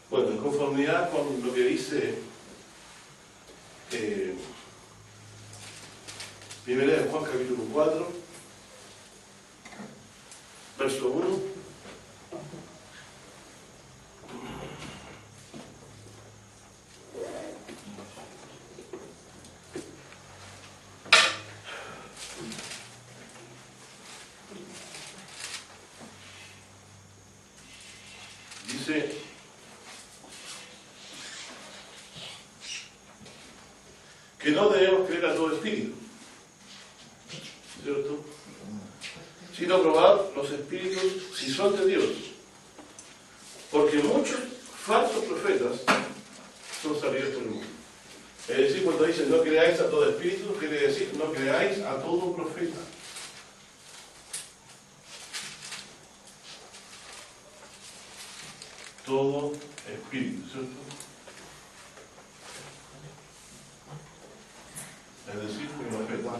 Bueno, en conformidad con lo que dice Primera de Juan capítulo 4, verso 1. Dice: que no debemos creer a todo espíritu, ¿cierto? Sino probar los espíritus si son de Dios, porque muchos falsos profetas son salidos por el mundo. Es decir, cuando dice no creáis a todo espíritu, quiere decir no creáis a todo profeta. Todo espíritu, ¿cierto? Es decir, profeta.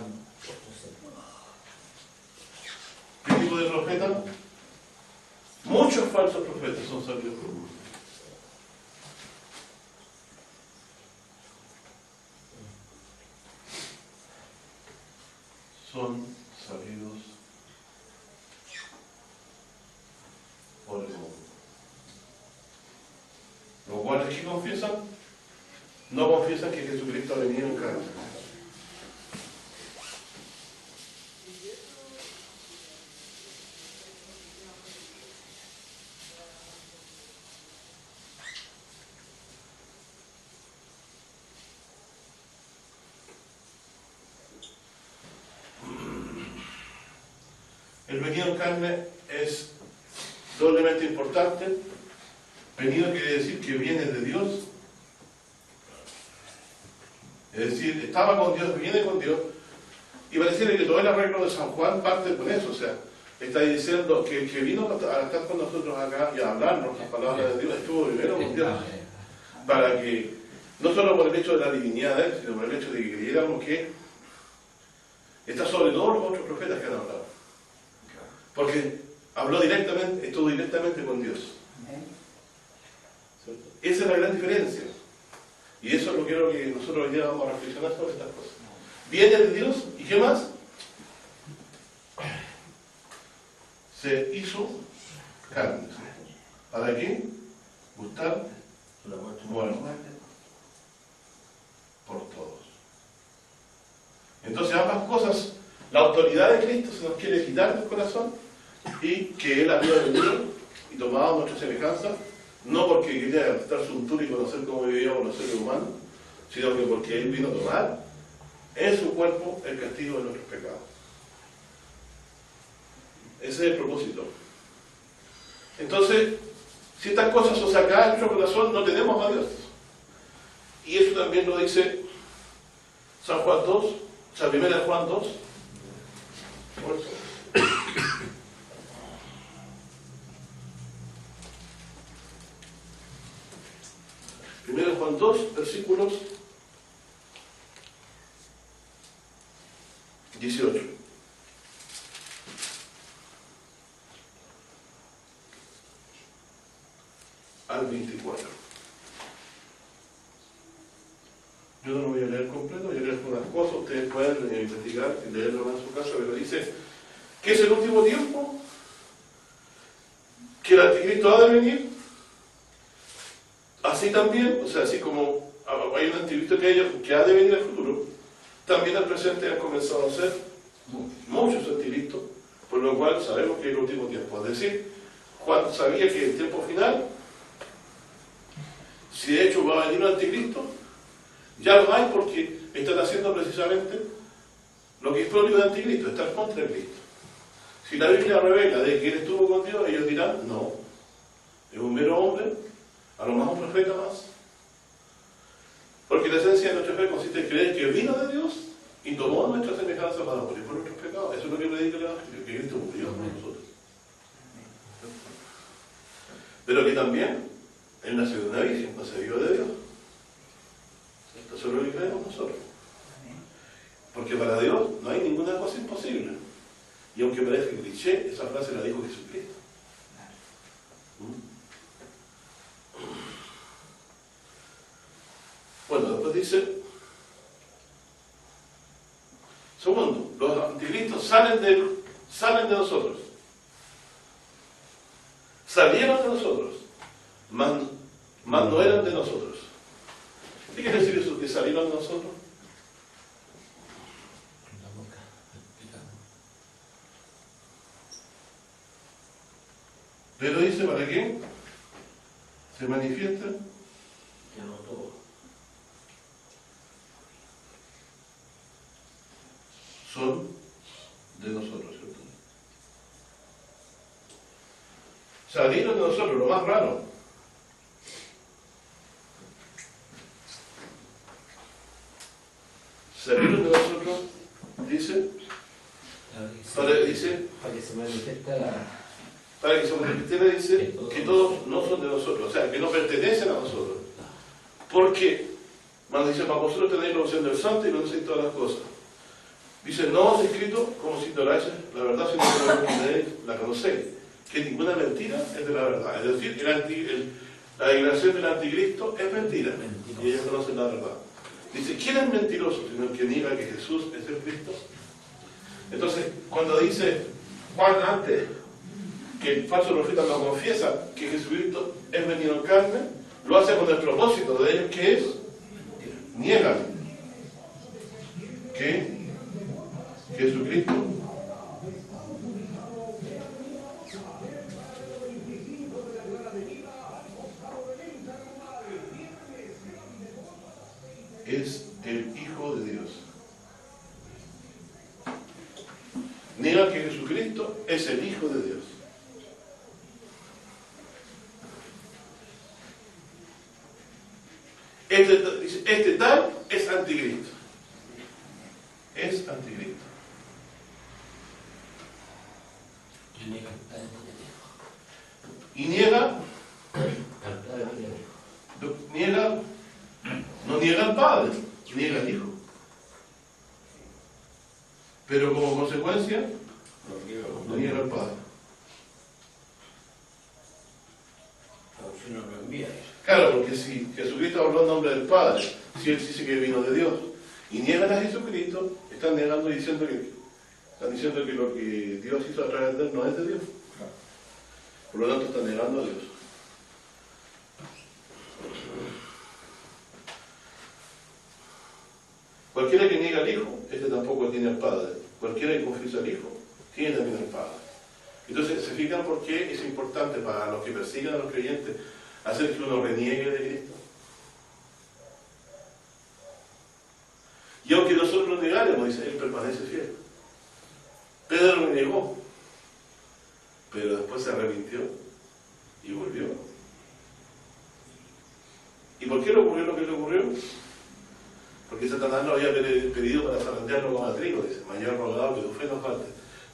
¿Qué tipo de profeta? Muchos falsos profetas son salidos por el mundo. Son salidos por el mundo. Lo cual es que confiesan, no confiesan que Jesucristo ha venido en carne. El venido en carne es doblemente importante. Venido quiere decir que viene de Dios. Es decir, estaba con Dios, viene con Dios. Y pareciera que todo el arreglo de San Juan parte con eso. O sea, está diciendo que el que vino a estar con nosotros acá y a hablarnos las palabras de Dios estuvo primero con Dios. Para que, no solo por el hecho de la divinidad de Él, sino por el hecho de que creyéramos que está sobre todos los otros profetas que han hablado. Porque habló directamente, estuvo directamente con Dios. Esa es la gran diferencia. Y eso es lo que quiero que nosotros hoy día vamos a reflexionar sobre estas cosas. Viene de Dios, ¿y qué más? Se hizo carne. ¿Para qué? Gustar muerte por todos. Entonces ambas cosas, la autoridad de Cristo se nos quiere quitar del corazón, y que Él había venido y tomado nuestra semejanza, no porque quería estar su untura y conocer cómo vivíamos los seres humanos, sino que porque Él vino a tomar en su cuerpo el castigo de nuestros pecados. Ese es el propósito. Entonces, si estas cosas son sacadas de nuestro corazón, no tenemos a Dios. Y eso también lo dice San Juan 2, o sea, 1 Juan 2. Primero Juan 2, versículos 18. Al 24. Yo no lo voy a leer completo, voy a leer algunas cosas, ustedes pueden investigar y leerlo en su casa, pero dice que es el último tiempo, que el anticristo ha de venir. Así también, o sea, así como hay un anticristo que ha de venir al futuro, también al presente han comenzado a ser muchos anticristos, por lo cual sabemos que es el último tiempo. Es decir, Juan sabía que el tiempo final, si de hecho va a venir un anticristo, ya lo hay porque están haciendo precisamente lo que es propio de anticristo, estar contra el Cristo. Si la Biblia revela de que Él estuvo con Dios, ellos dirán, no, es un mero hombre, a lo más un profeta más. Porque la esencia de nuestra fe consiste en creer que vino de Dios y tomó nuestra semejanza para morir por nuestros pecados. Eso es lo que predica el Evangelio, que Cristo murió por nosotros. Pero que también Él nació de una virgen, no se vio de Dios. Eso es lo que creemos nosotros. Porque para Dios no hay ninguna cosa imposible. Y aunque parezca cliché, esa frase la dijo Jesucristo. dice, segundo, los anticristos salen de nosotros. Salieron de nosotros, mas no eran de nosotros. ¿Qué quiere decir eso, que salieron de nosotros? Pero dice, ¿para qué? Se manifiestan. Ya no todo. Son de nosotros, ¿cierto? Salieron de nosotros, lo más raro. Salieron de nosotros, dice, para que se manifiesta para que se manifiestiera, dice, que todos no son de nosotros, o sea, que no pertenecen a nosotros. Porque, cuando dice, para vosotros tenéis la opción del santo y no hacéis todas las cosas. Dice, no os he escrito como si ignoráis la verdad, sino que la conocéis. Que ninguna mentira es de la verdad. Es decir, la declaración del anticristo es mentira. Y ellos conocen la verdad. Dice, ¿quién es mentiroso sino el que niega que Jesús es el Cristo? Entonces, cuando dice Juan antes que el falso profeta no confiesa que Jesucristo es venido en carne, lo hace con el propósito de ellos, que es niegan que Jesucristo es el Hijo de Dios. Niega que Jesucristo es el Hijo de Dios. Este tal es anticristo. Es anticristo. Y niega, no niega al Padre, niega al Hijo. Pero como consecuencia, no niega al Padre. Claro, porque si Jesucristo habló en nombre del Padre, si Él dice que vino de Dios, y niegan a Jesucristo, están negando y diciendo que lo que Dios hizo a través de Él no es de Dios. Por lo tanto, están negando a Dios. Cualquiera que niega al Hijo, tampoco tiene al Padre. Cualquiera que confiesa al Hijo, tiene también al Padre. Entonces, ¿se fijan por qué es importante para los que persiguen a los creyentes hacer que uno reniegue de Cristo? Y aunque nosotros lo negáramos, dice, Él permanece fiel. Pedro lo negó, pero después se arrepintió y volvió. ¿Y por qué le ocurrió lo que le ocurrió? Porque Satanás lo había pedido para zarandearlo como a trigo, dice, mayor rogado que tu fe no falte.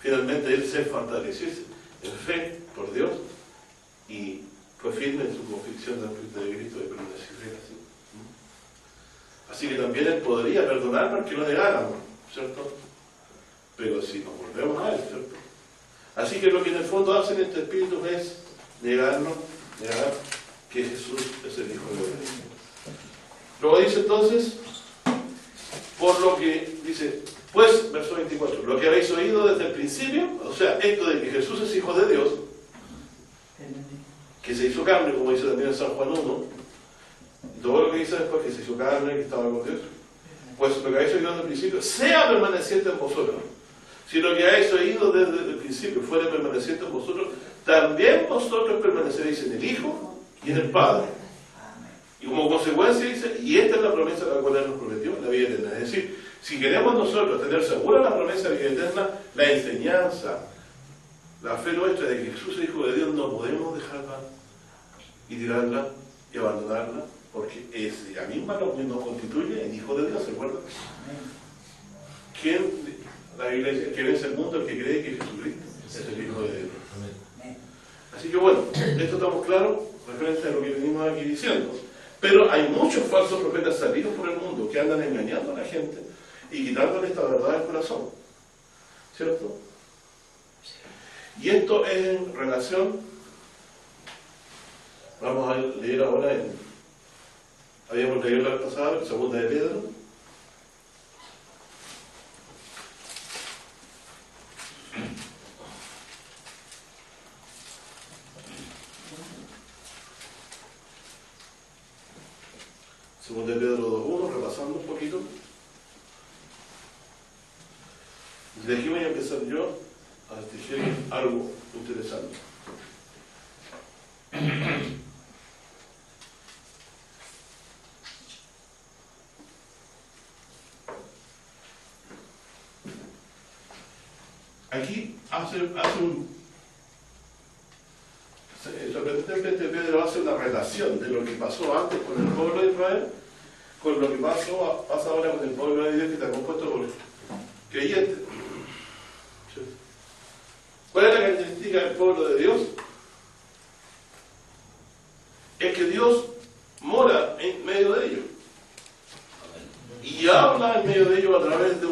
Finalmente él se fortaleció en fe por Dios y fue firme en su convicción de Cristo de permanecer fiel así. Así que también él podría perdonarnos que lo negáramos, ¿cierto? Pero si nos volvemos a él, ¿cierto? Así que lo que en el fondo hacen este espíritu es negar que Jesús es el Hijo de Dios. Luego dice entonces, por lo que dice, pues, verso 24, lo que habéis oído desde el principio, o sea, esto de que Jesús es Hijo de Dios, que se hizo carne, como dice también en San Juan 1, y todo lo que dice después, que se hizo carne, que estaba con Dios, pues lo que habéis oído desde el principio, sea permaneciente en vosotros. Si lo que habéis oído desde el principio fuera permaneciente en vosotros, también vosotros permaneceréis en el Hijo y en el Padre. Y como consecuencia dice, y esta es la promesa a la cual Él nos prometió, la vida eterna. Es decir, si queremos nosotros tener segura la promesa de vida eterna, la enseñanza, la fe nuestra de que Jesús es Hijo de Dios, no podemos dejarla y tirarla y abandonarla, porque ella misma nos constituye en Hijo de Dios, ¿se acuerdan? ¿Quién, la Iglesia, que vence el mundo, el que cree que Jesucristo es el Hijo de Dios? Así que bueno, esto estamos claros, referente a lo que venimos aquí diciendo. Pero hay muchos falsos profetas salidos por el mundo que andan engañando a la gente y quitándole esta verdad del corazón, ¿cierto? Y esto es en relación, vamos a leer ahora Habíamos leído la vez pasada, la segunda de Pedro. Segunda de Pedro 2:1, repasando un poquito. De aquí voy a empezar yo a decir algo interesante. Aquí sorprendentemente Pedro hace una relación de lo que pasó antes con el pueblo de Israel con lo que pasa ahora con el pueblo de Dios que está compuesto por creyentes. ¿Cuál es la característica del pueblo de Dios? Es que Dios mora en medio de ellos y habla en medio de ellos a través de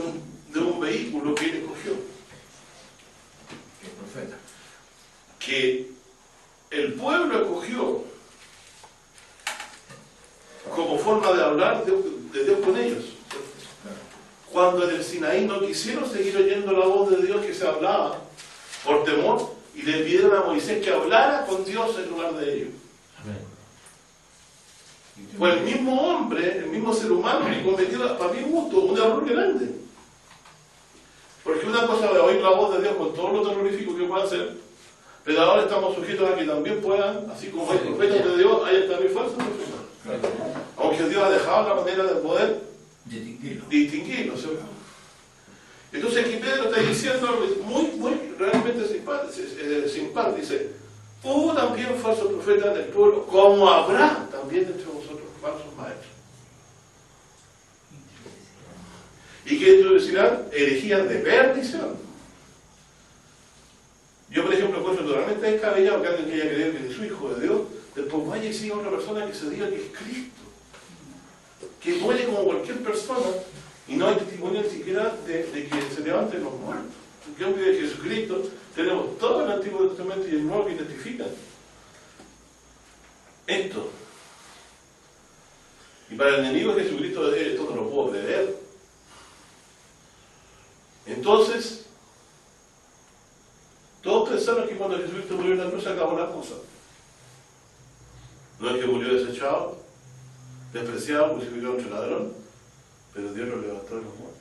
un vehículo que él escogió. El profeta. Que el pueblo escogió como forma de hablar de Dios con ellos. Cuando en el Sinaí no quisieron seguir oyendo la voz de Dios que se hablaba por temor y le pidieron a Moisés que hablara con Dios en lugar de ellos. Fue el mismo hombre, el mismo ser humano que cometió, para mi gusto, un error grande. Porque una cosa es oír la voz de Dios con todo lo terrorífico que pueda ser, pero ahora estamos sujetos a que también puedan, así como hay profetas de Dios, hay también falsos profetas. Aunque Dios ha dejado la manera de poder distinguirlo. ¿Cierto? Entonces aquí Pedro está diciendo algo muy realmente simpático. Dice, hubo también falsos profetas en el pueblo, como habrá también entre vosotros falsos maestros. ¿Y qué introducirán? Herejías de perdición. Yo, por ejemplo, encuentro totalmente descabellado que alguien que haya creído que es su hijo de Dios, después vaya y siga a otra persona que se diga que es Cristo, que muere como cualquier persona y no hay testimonio ni siquiera de que se levanten los muertos. En cambio de Jesucristo tenemos todo el Antiguo Testamento y el Nuevo que testifican esto. Y para el enemigo de Jesucristo esto no lo puedo prever. Entonces, todos pensaron que cuando Jesucristo murió en la cruz se acabó la cosa. No es que murió desechado, despreciado, crucificado entre ladrón, pero Dios lo levantó de los muertos.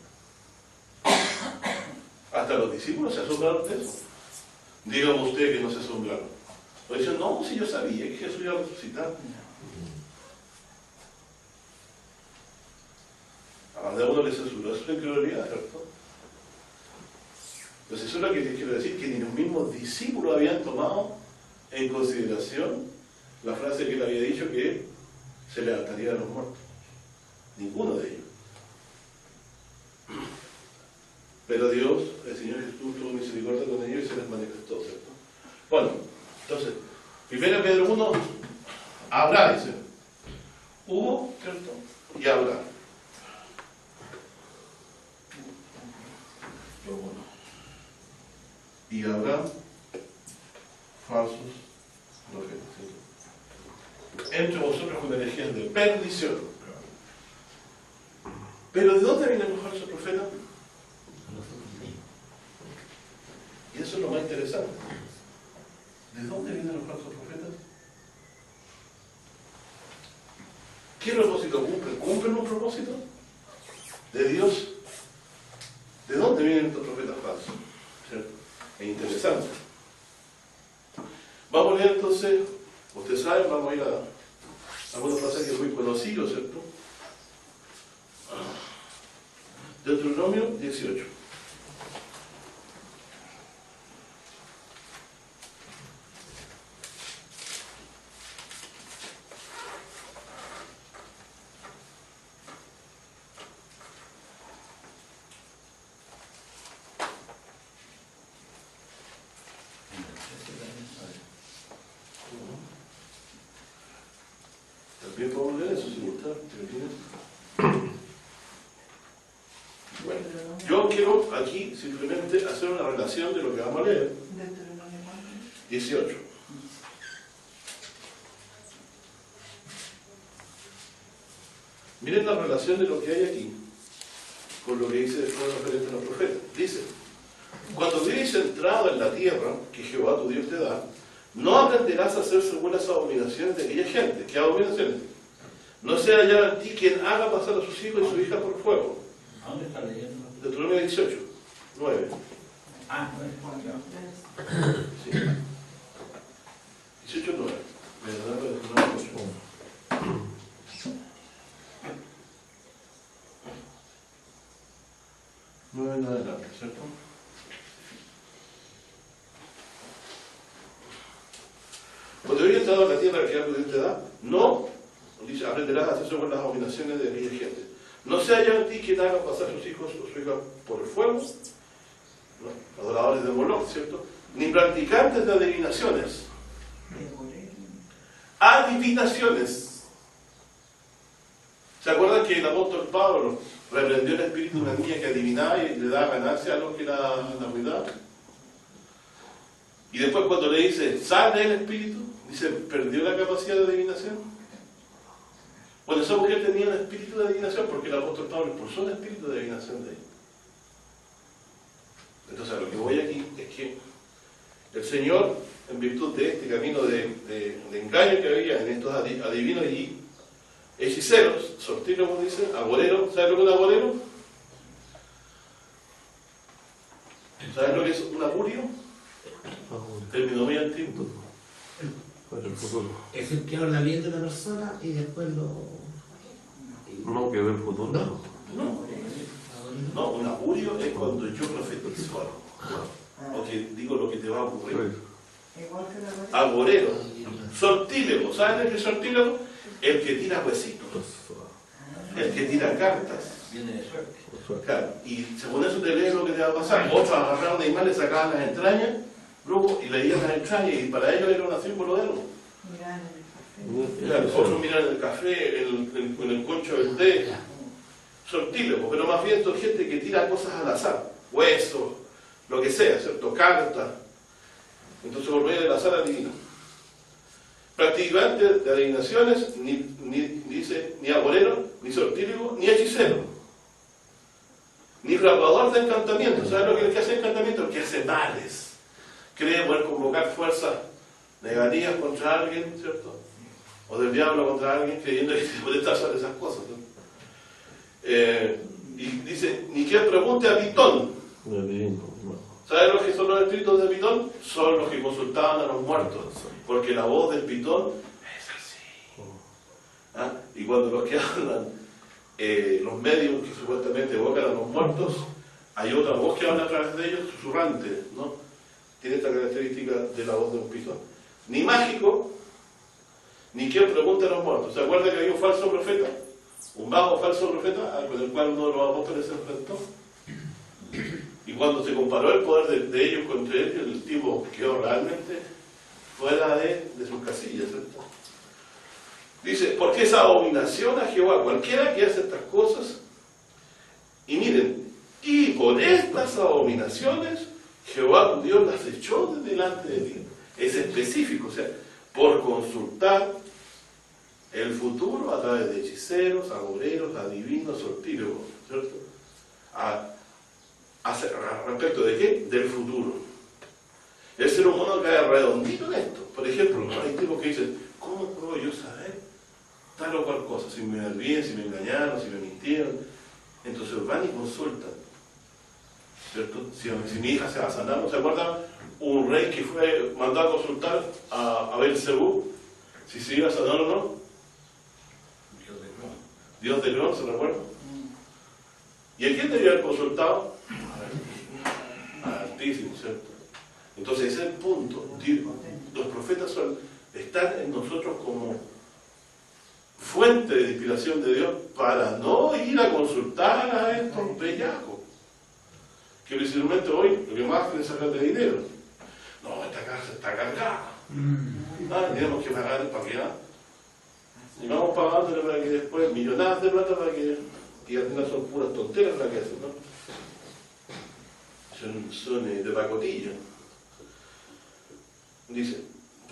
Hasta los discípulos se asombraron de eso. Dígame usted que no se asombraron. O dicen, no, si yo sabía que Jesús iba a resucitar. A más de uno le censuró su incredulidad, ¿cierto? Entonces eso es lo que quiero decir, que ni los mismos discípulos habían tomado en consideración la frase que él había dicho que se levantaría de los muertos. Ninguno de ellos. Pero Dios, el Señor Jesús, tuvo misericordia con ellos y se les manifestó, ¿cierto? Bueno, entonces, 1 Pedro 1, habrá, dice. Hubo, ¿cierto? Y habrá. Y habrá falsos profetas, ¿cierto? Entre vosotros con herejías de perdición. Pero ¿de dónde vienen los falsos profetas? Y eso es lo más interesante. ¿De dónde vienen los falsos profetas? ¿Qué propósito cumplen? ¿Cumplen un propósito? ¿De Dios? ¿De dónde vienen estos profetas falsos? ¿Cierto? Es interesante. Vamos a leer entonces, ustedes saben, vamos a ir a algunos pasajes muy conocidos, ¿cierto? Deuteronomio 18. También podemos leer eso si gusta. Bueno, yo quiero aquí simplemente hacer una relación de lo que vamos a leer. 18. Miren la relación de lo que hay aquí con lo que dice después referente a los profetas. Dice, cuando vivís centrado en la tierra que Jehová tu Dios te da, no aprenderás a hacer según las abominaciones de aquella gente. ¿Qué abominaciones? No sea ya en ti quien haga pasar a sus hijos y sus hijas por fuego. ¿Dónde está leyendo? Deuteronomio 18, 9. Ah, Sí. 18, 9. Deuteronomio 8. 9 en adelante, ¿cierto? Cuando habéis entrado en la tierra que Jehová tu Dios te da, no, dice, aprenderás a hacer según las abominaciones de aquella gente. No sea ya en ti quien haga pasar sus hijos o sus hijas por el fuego, ¿no? Adoradores de Moloch, ¿cierto? Ni practicantes de adivinaciones. Adivinaciones. ¿Se acuerdan que el apóstol Pablo reprendió el espíritu de una niña que adivinaba y le daba ganancia a los que la cuidaban? Y después cuando le dice, sal del espíritu, dice, ¿perdió la capacidad de adivinación? Bueno, esa mujer tenía un espíritu de adivinación porque el apóstol Pablo expulsó el espíritu de adivinación de ella. Entonces, a lo que voy aquí es que el Señor, en virtud de este camino de engaño que había en estos adivinos y hechiceros, sortílegos, dice, agoreros, ¿sabes lo que es un agorero? ¿Sabes lo que es un augurio? Término muy antiguo. Es el que habla bien de la persona y después lo... No, que ve el futuro. No, un augurio es cuando yo profetizo algo, o que digo lo que te va a ocurrir. Agorero, sortílego, ¿saben el que es sortílego? El que tira huesitos, el que tira cartas. Viene de suerte. Claro, y según eso te lees lo que te va a pasar. Otros agarraron de animales, sacaban las entrañas, luego y leían las entrañas, y para ellos era un símbolo de algo. Claro, otros miran el café, en el concho del té, sortílego, pero más bien son gente que tira cosas al azar, huesos, lo que sea, ¿cierto? Cartas. Entonces por medio del azar adivina. Practicante de adivinaciones, dice, ni agorero, ni sortílego, ni hechicero, ni fraguador de encantamientos. ¿Sabes lo que es el que hace encantamientos? El que hace males. Cree poder convocar fuerzas negativas contra alguien, ¿cierto? O del diablo contra alguien, creyendo que se puede hacer esas cosas, ¿no? Y dice, ni que pregunte a Pitón. ¿Sabes lo que son los escritos de Pitón? Son los que consultaban a los muertos, porque la voz del Pitón es así. ¿Ah? Y cuando los que hablan, los medios que supuestamente evocan a los muertos, hay otra voz que habla a través de ellos, susurrante, ¿no? Tiene esta característica de la voz de un Pitón. Ni mágico, ni quien pregunte a los muertos. ¿Se acuerda que había un falso profeta? Un vago falso profeta, con el cual uno de los apóstoles se enfrentó. Y cuando se comparó el poder de ellos contra él, el tipo quedó realmente fuera de sus casillas, ¿cierto? Dice, porque esa abominación a Jehová, cualquiera que hace estas cosas, y miren, y por estas abominaciones, Jehová tu Dios las echó de delante de ti. Es específico, o sea, por consultar el futuro a través de hechiceros, agoreros, adivinos, sortílegos, ¿cierto? ¿Respecto de qué? Del futuro. El ser humano cae redondito en esto. Por ejemplo, hay tipos que dicen, ¿cómo puedo yo saber tal o cual cosa? Si me olviden, si me engañaron, si me mintieron. Entonces van y consultan, ¿cierto? Si mi hija se va a sanar, ¿no se acuerdan? Un rey que fue mandado a consultar a Belcebú si se iba a sanar o no. Dios de León, ¿se recuerda? ¿Y a quién debía haber consultado? Al Altísimo, ¿cierto? Entonces ese es el punto. Los profetas están en nosotros como fuente de inspiración de Dios para no ir a consultar a estos bellacos que precisamente hoy lo que más quieren es sacar de dinero. No, esta casa está cargada. Tenemos que pagar para que nada. Y vamos pagándole para que después millonadas de plata para que, y al final son puras tonteras las que hacen, ¿no? Son de pacotilla. Dice,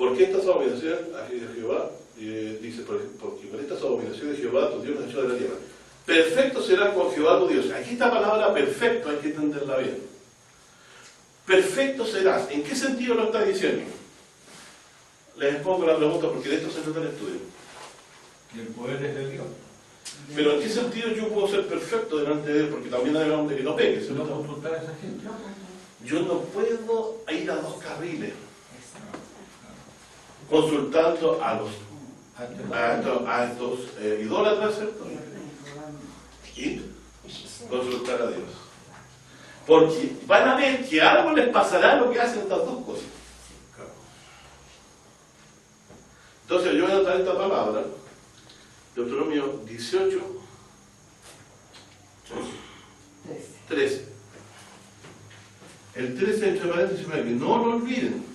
Porque estas abominaciones a Jehová, dice, porque con estas abominaciones Jehová tu Dios nos echó de la tierra. Perfecto será con Jehová tu Dios. Aquí esta palabra perfecto hay que entenderla bien. Perfecto serás. ¿En qué sentido lo está diciendo? Les pongo la pregunta porque de esto se trata el estudio. Y el poder es de Dios. Pero ¿en qué sentido yo puedo ser perfecto delante de Él? Porque también hay un hombre que no peque. ¿Se no consultar a esa gente? Yo no puedo ir a dos carriles consultando a estos idólatras, ¿cierto? Y consultar a Dios. Porque van a ver que algo les pasará lo que hacen estas dos cosas. Entonces yo voy a anotar esta palabra, Deuteronomio 18, 13. El 13 entre paréntesis para que no lo olviden.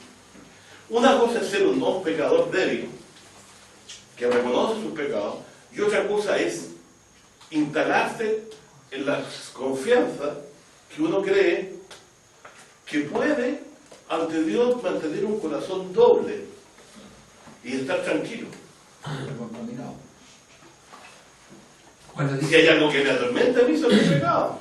Una cosa es ser un pecador débil, que reconoce sus pecados, y otra cosa es instalarse en la confianza que uno cree que puede ante Dios mantener un corazón doble y estar tranquilo. Si hay algo que me atormenta a mí sobre el pecado,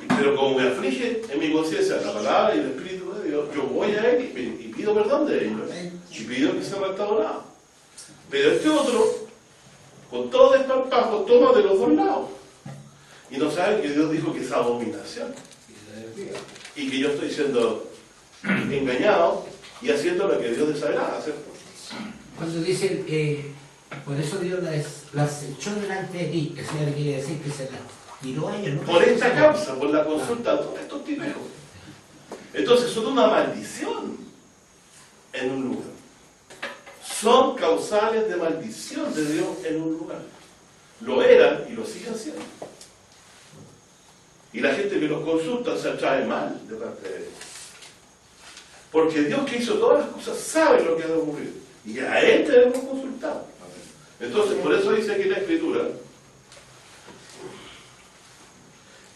pero como me aflige en mi conciencia la palabra y el Espíritu de Dios, yo voy a Él y pido perdón de ellos y pido que sea restaurado. Pero este otro, con todo desparpajo, toma de los dos lados y no sabe que Dios dijo que es abominación y que yo estoy siendo engañado y haciendo lo que Dios desagrada, ¿cierto? Cuando dice por eso Dios las echó delante de ti, eso quiere decir que se las tiró a ellos, ¿no? Por esta causa, por la consulta de todos estos tipos. Entonces son una maldición en un lugar. Son causales de maldición de Dios en un lugar. Lo eran y lo siguen siendo. Y la gente que los consulta se atrae mal de parte de Dios. Porque Dios que hizo todas las cosas sabe lo que ha de ocurrir. Y a Él debemos consultar. Entonces, por eso dice aquí la Escritura,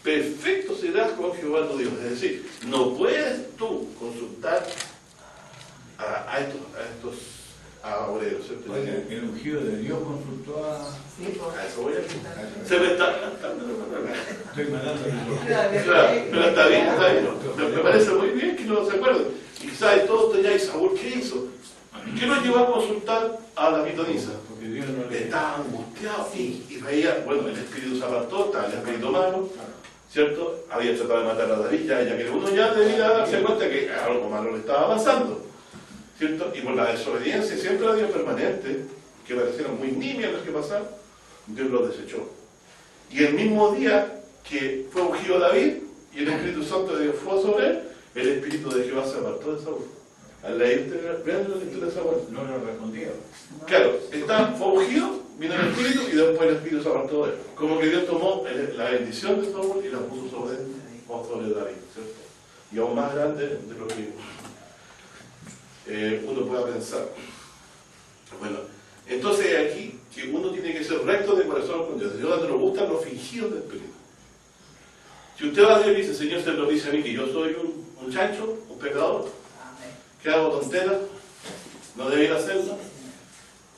perfecto serás con Jehová tu Dios. Es decir, no puedes tú consultar a estos obreros, ¿cierto? Oye, el ungido de Dios consultó a... A eso voy a decir. Se me está cantando. Estoy mandando el Claro, pero está bien, está bien. Me parece muy bien que no se acuerden. Y quizás todos teníais Saúl, ¿qué hizo? ¿Qué lo llevó a consultar a la pitonisa? Porque Dios no le... Estaba angustiado y veía, bueno, el espíritu se apartó, estaba el espíritu malo, ¿cierto? Había tratado de matar a David, ya que uno ya debía darse cuenta que algo malo le estaba pasando, ¿cierto? Y por la desobediencia siempre la Dios permanente, que parecieron muy nimias las que pasaron, Dios los desechó. Y el mismo día que fue ungido David y el Espíritu Santo de Dios fue sobre él, el Espíritu de Jehová se apartó de Saúl. Al leer, vean la lectura de Saúl. No le respondía. Claro, fue ungido, vino el Espíritu y después el Espíritu se apartó de él. Como que Dios tomó la bendición de Saúl y la puso sobre él o sobre David, ¿cierto? Y aún más grande de lo que uno pueda pensar. Bueno, entonces aquí que uno tiene que ser recto de corazón con Dios. Dios no le gustan los fingidos de espíritu. Si usted va a Dios y dice, Señor, se lo dice a mí que yo soy un chancho, un pecador, que hago tonteras, no debería hacerlo.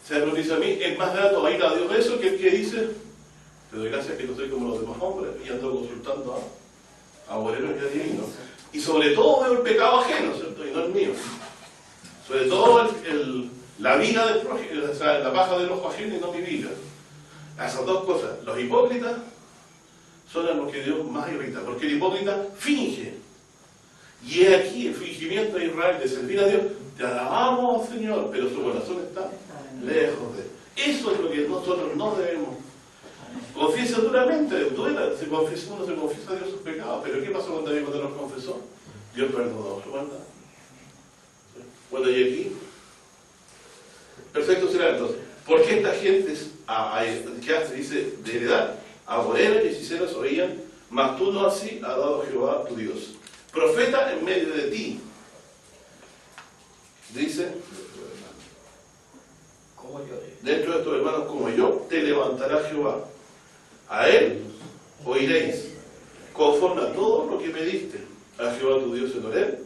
Se lo dice a mí, es más grato ir a Dios eso que el que dice, te doy gracias que no soy como los demás hombres y ando consultando a obreros y a divinos. Y sobre todo veo el pecado ajeno, ¿cierto? Y no el mío. Sobre todo la vida del prójimo, o sea, la paja del ojo ajeno y no mi vida. Esas dos cosas. Los hipócritas son a los que Dios más irrita, porque el hipócrita finge. Y es aquí el fingimiento de Israel de servir a Dios. Te alabamos, Señor, pero su corazón está lejos de él. Eso es lo que nosotros no debemos. Confiesa duramente, duela, uno se confiesa a Dios sus pecados. Pero ¿qué pasó con David cuando los confesó? Dios perdonó su maldad. Bueno, y aquí, perfecto será entonces. ¿Por qué esta gente que hace, dice, de heredad? Amoreros y hechiceros oían, mas tú no así ha dado Jehová tu Dios. Profeta en medio de ti. Dice, dentro de estos hermanos como yo, te levantará Jehová. A él oiréis, conforme a todo lo que pediste a Jehová tu Dios en Horeb,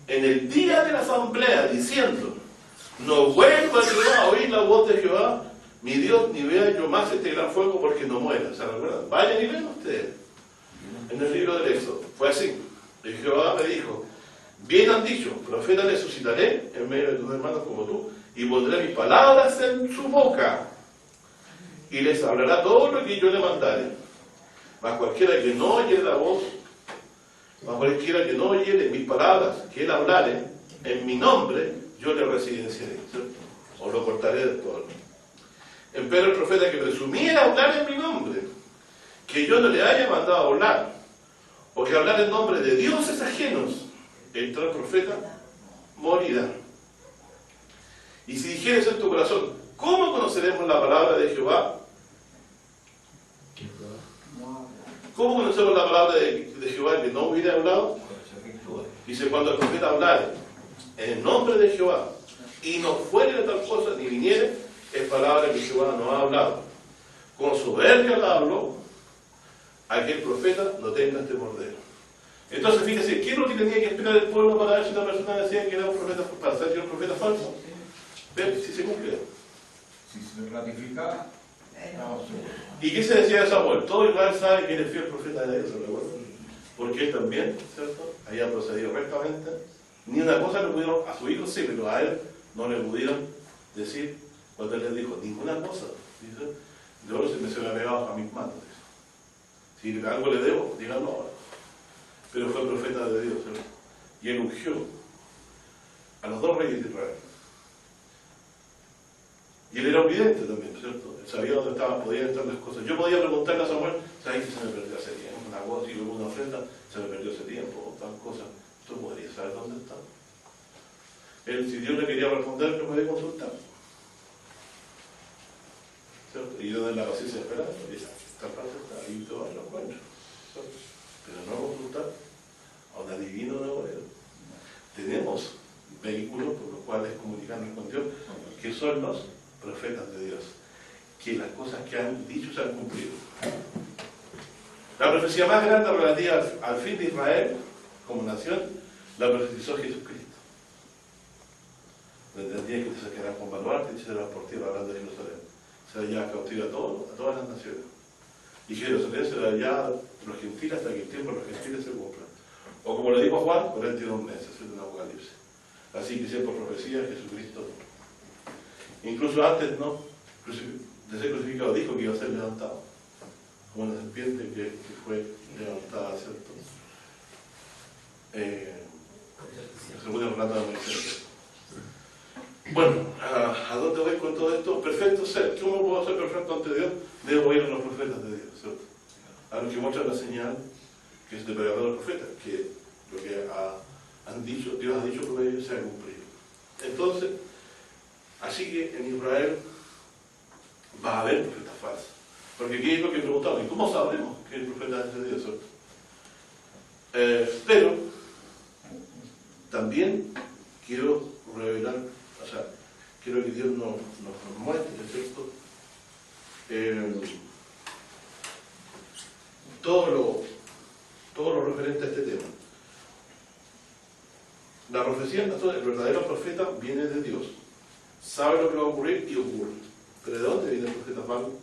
en el día de la asamblea, diciendo, no vuelvan yo a oír la voz de Jehová, mi Dios, ni vea yo más este gran fuego porque no muera. ¿Se recuerdan? Vayan y ven ustedes. En el libro del Éxodo. Fue así. Y Jehová me dijo, bien han dicho, profeta le suscitaré en medio de tus hermanos como tú, y pondré mis palabras en su boca, y les hablará todo lo que yo le mandare. Mas cualquiera que no oye la voz, mas cualquiera que no oye mis palabras que él hablare en mi nombre, yo le residenciaré, ¿cierto? O lo cortaré del pueblo. Empero el profeta que presumiera hablar en mi nombre, que yo no le haya mandado a hablar, o que hablar en nombre de dioses ajenos, el tal profeta morirá. Y si dijeres en tu corazón, ¿cómo conoceremos la palabra de Jehová? ¿Cómo conocemos la palabra de Jehová que no hubiera hablado? Dice, cuando el profeta hablare en el nombre de Jehová y no fuere de tal cosa ni viniere, es palabra que Jehová no ha hablado. Con soberbia la habló, aquel profeta no tenga temor de él. Entonces, fíjese, ¿qué es lo que tenía que esperar el pueblo para ver si una persona decía que era un profeta, para ser un profeta falso? Ver si se cumplía. Si se ratificaba, estamos seguros. ¿Y qué se decía de Samuel? Todo Israel sabe que era el fiel profeta de Dios, ¿se recuerda? Porque él también, ¿cierto?, había procedido rectamente. Ni una cosa le pudieron, a su hijo sí, pero a él no le pudieron decir, cuando él les dijo, ninguna cosa. Dice, de oro se me será pegado a mis manos. Si algo le debo, díganlo ahora. Pero fue profeta de Dios, ¿cierto? Y él ungió a los dos reyes de Israel. Y él era un vidente también, ¿cierto? Él sabía dónde podían estar las cosas. Yo podía preguntarle a Samuel, ¿sabes que se me perdió hace tiempo? Una cosa, y luego una ofrenda, se me perdió hace tiempo, o tal cosa. Tú podrías saber dónde está. Él, si Dios le quería responder, lo podía consultar. ¿Cierto? Y yo de la paciencia esperando, y esta parte está ahí, todo lo encuentro. ¿Cierto? Pero no consultar a un adivino de obrero. Tenemos vehículos por los cuales comunicarnos con Dios, que son los profetas de Dios, que las cosas que han dicho se han cumplido. La profecía más grande relativa al fin de Israel como nación, la profetizó Jesucristo. Entendía que te sacarán con baluarte y se serán por tierra hablando de Jerusalén. Se lleva cautivo a todas las naciones. Y Jerusalén será ya los gentiles hasta que el tiempo de los gentiles se cumpla. O como le dijo Juan, 42 meses en Apocalipsis. Así que sea por profecía Jesucristo. Incluso antes, ¿no?, de ser crucificado, dijo que iba a ser levantado. Como una serpiente que fue levantada, ¿cierto? Según el relato de Moisés. Bueno, ¿a dónde voy con todo esto? Perfecto ser. ¿Cómo puedo ser perfecto ante Dios? Debo oír a los profetas de Dios, ¿cierto? A los que muestran la señal que es de pregador de profetas, que lo que han dicho, Dios ha dicho por ellos se ha cumplido. Entonces, así que en Israel va a haber profetas falsos. Porque aquí es lo que preguntamos, ¿y cómo sabremos que el profeta es de Dios? ¿Cierto? Pero también quiero revelar, o sea, quiero que Dios nos muestre, ¿cierto?, todo lo referente a este tema. La profecía, entonces, el verdadero profeta viene de Dios, sabe lo que va a ocurrir y ocurre. Pero ¿de dónde viene el profeta falso?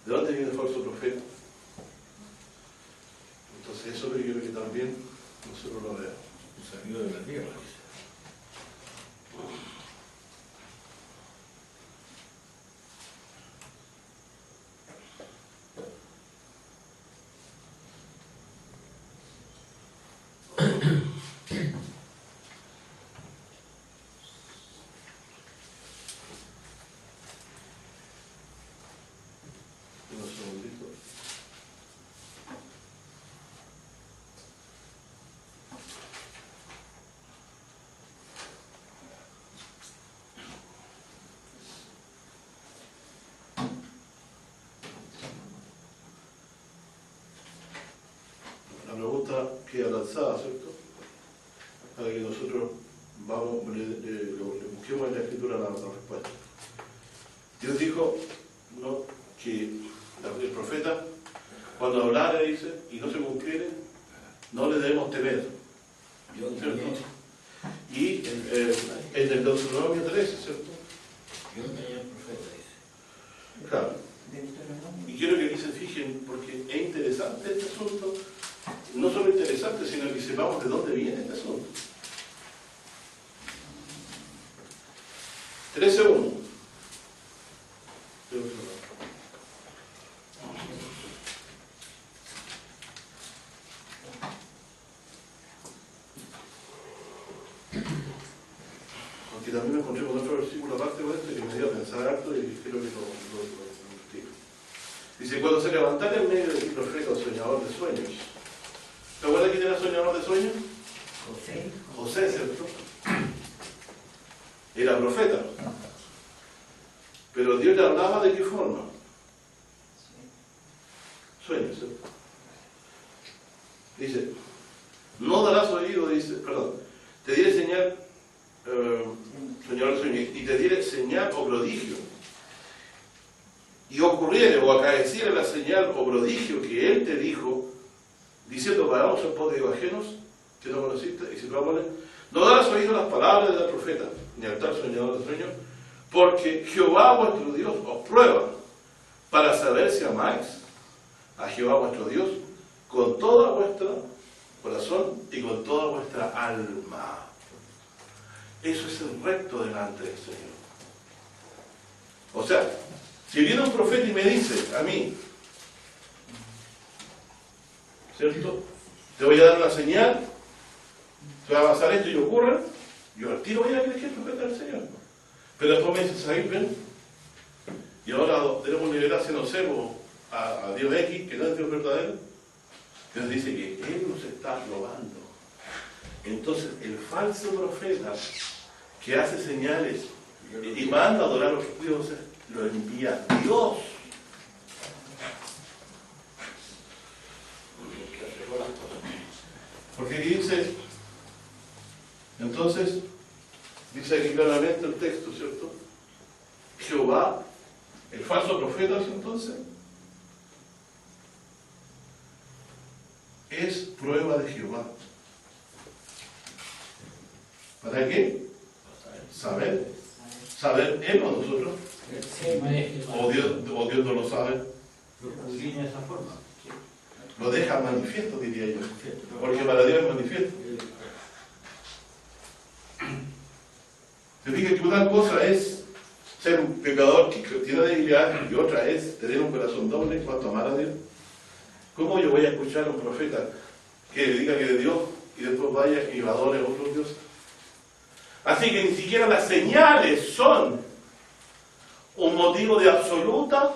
¿De dónde viene el falso profeta? Entonces eso quiero que también nosotros lo veamos. Salió de la tierra. Unos segunditos. La pregunta queda lanzada, ¿cierto? Para que nosotros le busquemos en la escritura la respuesta. Dios dijo, ¿no?, que el profeta, cuando hablara, dice, y no se cumpliere, no le debemos temer, ¿cierto? Y el del Deuteronomio 13, ¿cierto? Yo tenía el profeta, dice. Claro. Y quiero que aquí se fijen, porque es interesante este asunto. No solo interesante, sino que sepamos de dónde viene este asunto. 13:1. Aunque también me encontré con otro versículo aparte de este que me dio a pensar harto y creo que lo investigo. Dice, cuando se levantara en medio de ti profeta o soñador de sueños. ¿Te acuerdas quién era soñador de sueños? José. José, ¿cierto? Era profeta. Pero Dios le hablaba de qué forma. Sueños, ¿cierto? Dice, no darás oído, dice, perdón, te diré señal, soñador de sueños, y te diré señal o prodigio. Y ocurriere o acaeciere la señal o prodigio que él te dijo, diciendo, vayamos en pos de ajenos, que no conociste, y situámosle, no darás oído a las palabras del profeta, ni al tal soñador de sueños, porque Jehová vuestro Dios os prueba, para saber si amáis a Jehová vuestro Dios con toda vuestra corazón y con toda vuestra alma. Eso es el recto delante del Señor. O sea, si viene un profeta y me dice a mí, ¿cierto? Te voy a dar una señal, te va a pasar esto y ocurre, yo al tiro voy a creer que es el profeta del Señor. Pero después me dice, ¿sabes? Ven, y ahora tenemos una gracia, no sé, a Dios X, que no es Dios verdadero, que nos dice que Él nos está robando. Entonces, el falso profeta que hace señales y manda a adorar a los dioses, lo envía Dios. Porque aquí dice, entonces, dice aquí claramente el texto, ¿cierto? Jehová, el falso profeta, entonces, es prueba de Jehová. ¿Para qué? Saber. Saber él o nosotros. O Dios no lo sabe. De esa forma. Lo deja manifiesto, diría yo. Porque para Dios es manifiesto. Se fija que una cosa es ser un pecador que tiene debilidad y otra es tener un corazón doble en cuanto a amar a Dios. ¿Cómo yo voy a escuchar a un profeta que le diga que es de Dios y después vaya y adore a otros dioses? Así que ni siquiera las señales son un motivo de absoluta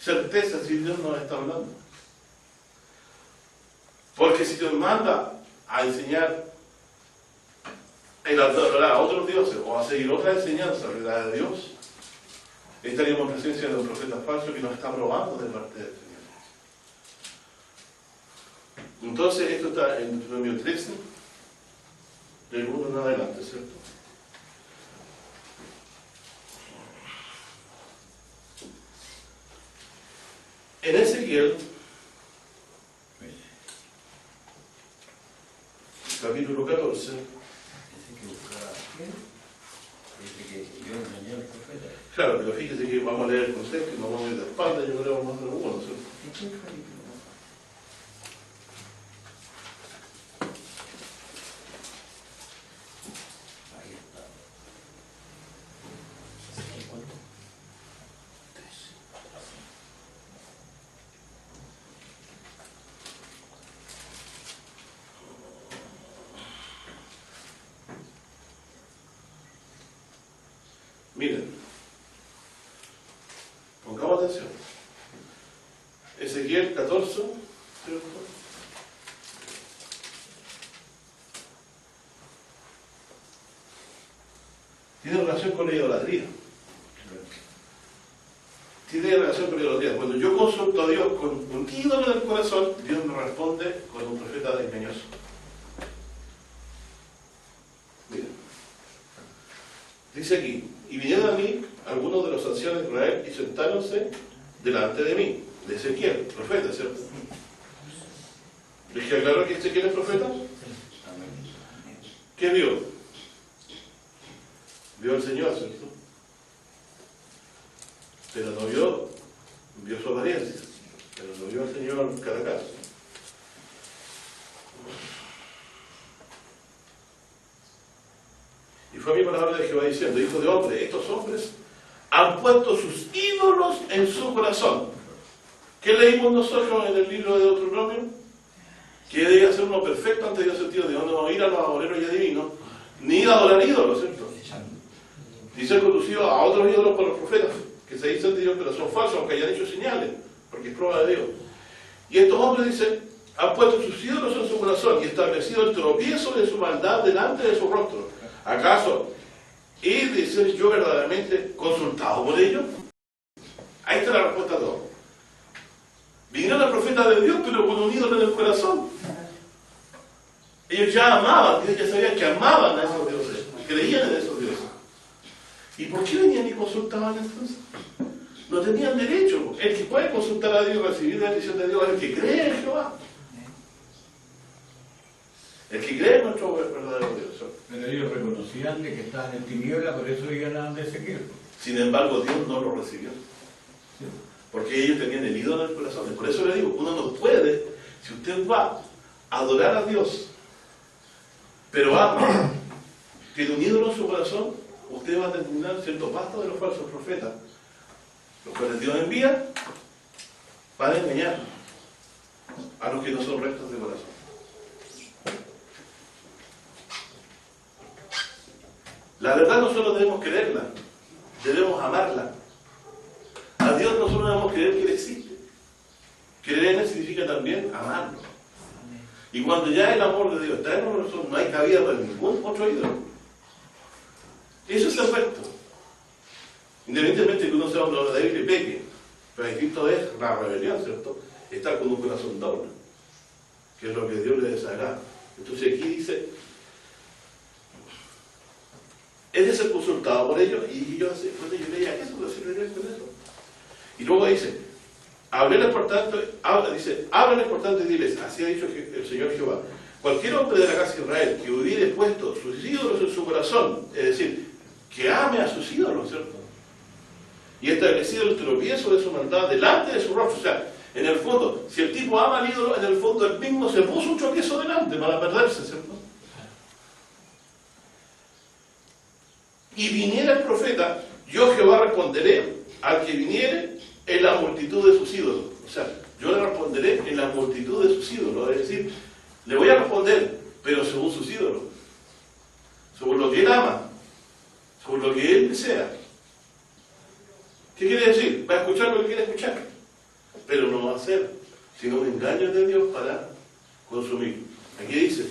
certeza si Dios nos está hablando. Porque si Dios manda a enseñar el adorar a otros dioses o a seguir otra enseñanza de la de Dios, estaríamos en presencia de un profeta falso que nos está probando de parte del Señor. Entonces, esto está en Deuteronomio 13, del 1 en adelante, ¿cierto? En Ezequiel, capítulo 14, claro, pero fíjese que vamos a leer el concepto y nos vamos a ir de espalda, yo creo más de uno, ¿cierto? Miren, pongamos atención. Ezequiel 14, ¿cierto? Tiene relación con la idolatría. Tiene relación con la idolatría. Cuando yo consulto a Dios con un ídolo en el corazón, Dios me responde con un profeta engañoso. Miren, dice aquí, y vinieron a mí algunos de los ancianos de Israel y sentáronse delante de mí, de Ezequiel, profeta, ¿cierto? ¿Les queda claro que Ezequiel es profeta? ¿Qué vio? Vio al Señor, ¿cierto? Pero no vio su apariencia, pero no vio al Señor en cada caso. Y fue mi palabra de Jehová diciendo: hijo de hombre, estos hombres han puesto sus ídolos en su corazón. ¿Qué leímos nosotros en el libro de Deuteronomio? Que debía ser uno perfecto ante Dios, sentido de no ir a los agoreros y adivinos, ni ir a adorar ídolos, ¿cierto? Ni ser conducido a otros ídolos por los profetas, que se dicen de Dios, pero son falsos, aunque hayan hecho señales, porque es prueba de Dios. Y estos hombres, dicen, han puesto sus ídolos en su corazón y establecido el tropiezo de su maldad delante de su rostro. ¿Acaso he de ser yo verdaderamente consultado por ellos? Ahí está la respuesta a todo. Vinieron al profeta de Dios, pero con un ídolo en el corazón. Ellos ya amaban, ellos ya sabían que amaban a esos dioses, creían en esos dioses. ¿Y por qué venían y consultaban entonces? No tenían derecho. El que puede consultar a Dios, recibir la bendición de Dios, es el que cree en Jehová. El que cree en nuestro verdadero Dios. Pero ellos reconocían de que estaban en tiniebla, por eso iban a Ezequiel. Sin embargo, Dios no lo recibió. Porque ellos tenían el ídolo en el corazón. Por eso le digo, uno no puede, si usted va a adorar a Dios, pero tiene un ídolo en su corazón, usted va a terminar siendo pasto de los falsos profetas, los cuales Dios envía para engañar a los que no son rectos de corazón. La verdad nosotros debemos creerla, debemos amarla. A Dios nosotros debemos creer que Él existe. Creer en Él significa también amarlo. Y cuando ya el amor de Dios está en nosotros, no hay cabida para ningún otro ídolo. Eso es perfecto. Independientemente de que uno sea un hombre débil y peque, pero distinto es la rebelión, ¿cierto? Estar con un corazón doble, que es lo que Dios le desagrada. Entonces aquí dice, es de ser consultado por ellos, y yo leía eso, pero se con eso. Y luego dice, háblenles por tanto, y diles, así ha dicho el Señor Jehová: cualquier hombre de la casa de Israel que hubiere puesto sus ídolos en su corazón, es decir, que ame a sus ídolos, ¿cierto? Y establecido el tropiezo de su maldad delante de su rostro. O sea, en el fondo, si el tipo ama al ídolo, en el fondo él mismo se puso un tropiezo delante para perderse, ¿cierto? Y viniera el profeta, yo Jehová responderé al que viniere en la multitud de sus ídolos. O sea, yo le responderé en la multitud de sus ídolos. Es decir, le voy a responder, pero según sus ídolos, según lo que él ama, según lo que él desea. ¿Qué quiere decir? Va a escuchar lo que quiere escuchar, pero no va a ser sino un engaño de Dios para consumir. Aquí dice,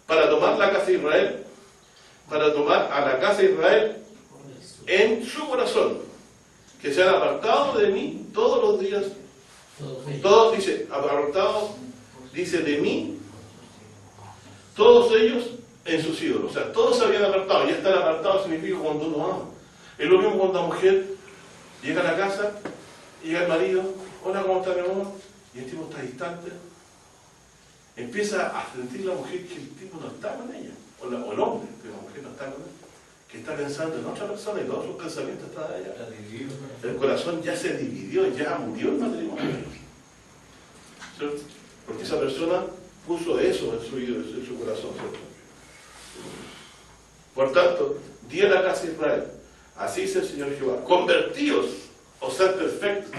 para tomar la casa de Israel, para tomar a la casa de Israel en su corazón, que se han apartado de mí todos los días, todos, dice, apartado, dice, de mí, todos ellos en sus ídolos. O sea, todos se habían apartado. Ya estar apartado significa cuando uno ama. Es lo mismo cuando la mujer llega a la casa, llega el marido, hola, ¿cómo está mi amor? Y el tipo está distante. Empieza a sentir la mujer que el tipo no está con ella, o el hombre, que la mujer no está con él, que está pensando en otra persona y todos sus pensamientos están allá. El corazón ya se dividió, ya murió el matrimonio. ¿Cierto? Porque esa persona puso eso en su corazón. ¿Cierto? Por tanto, di a la casa de Israel, así dice el Señor Jehová: convertíos, o ser perfectos.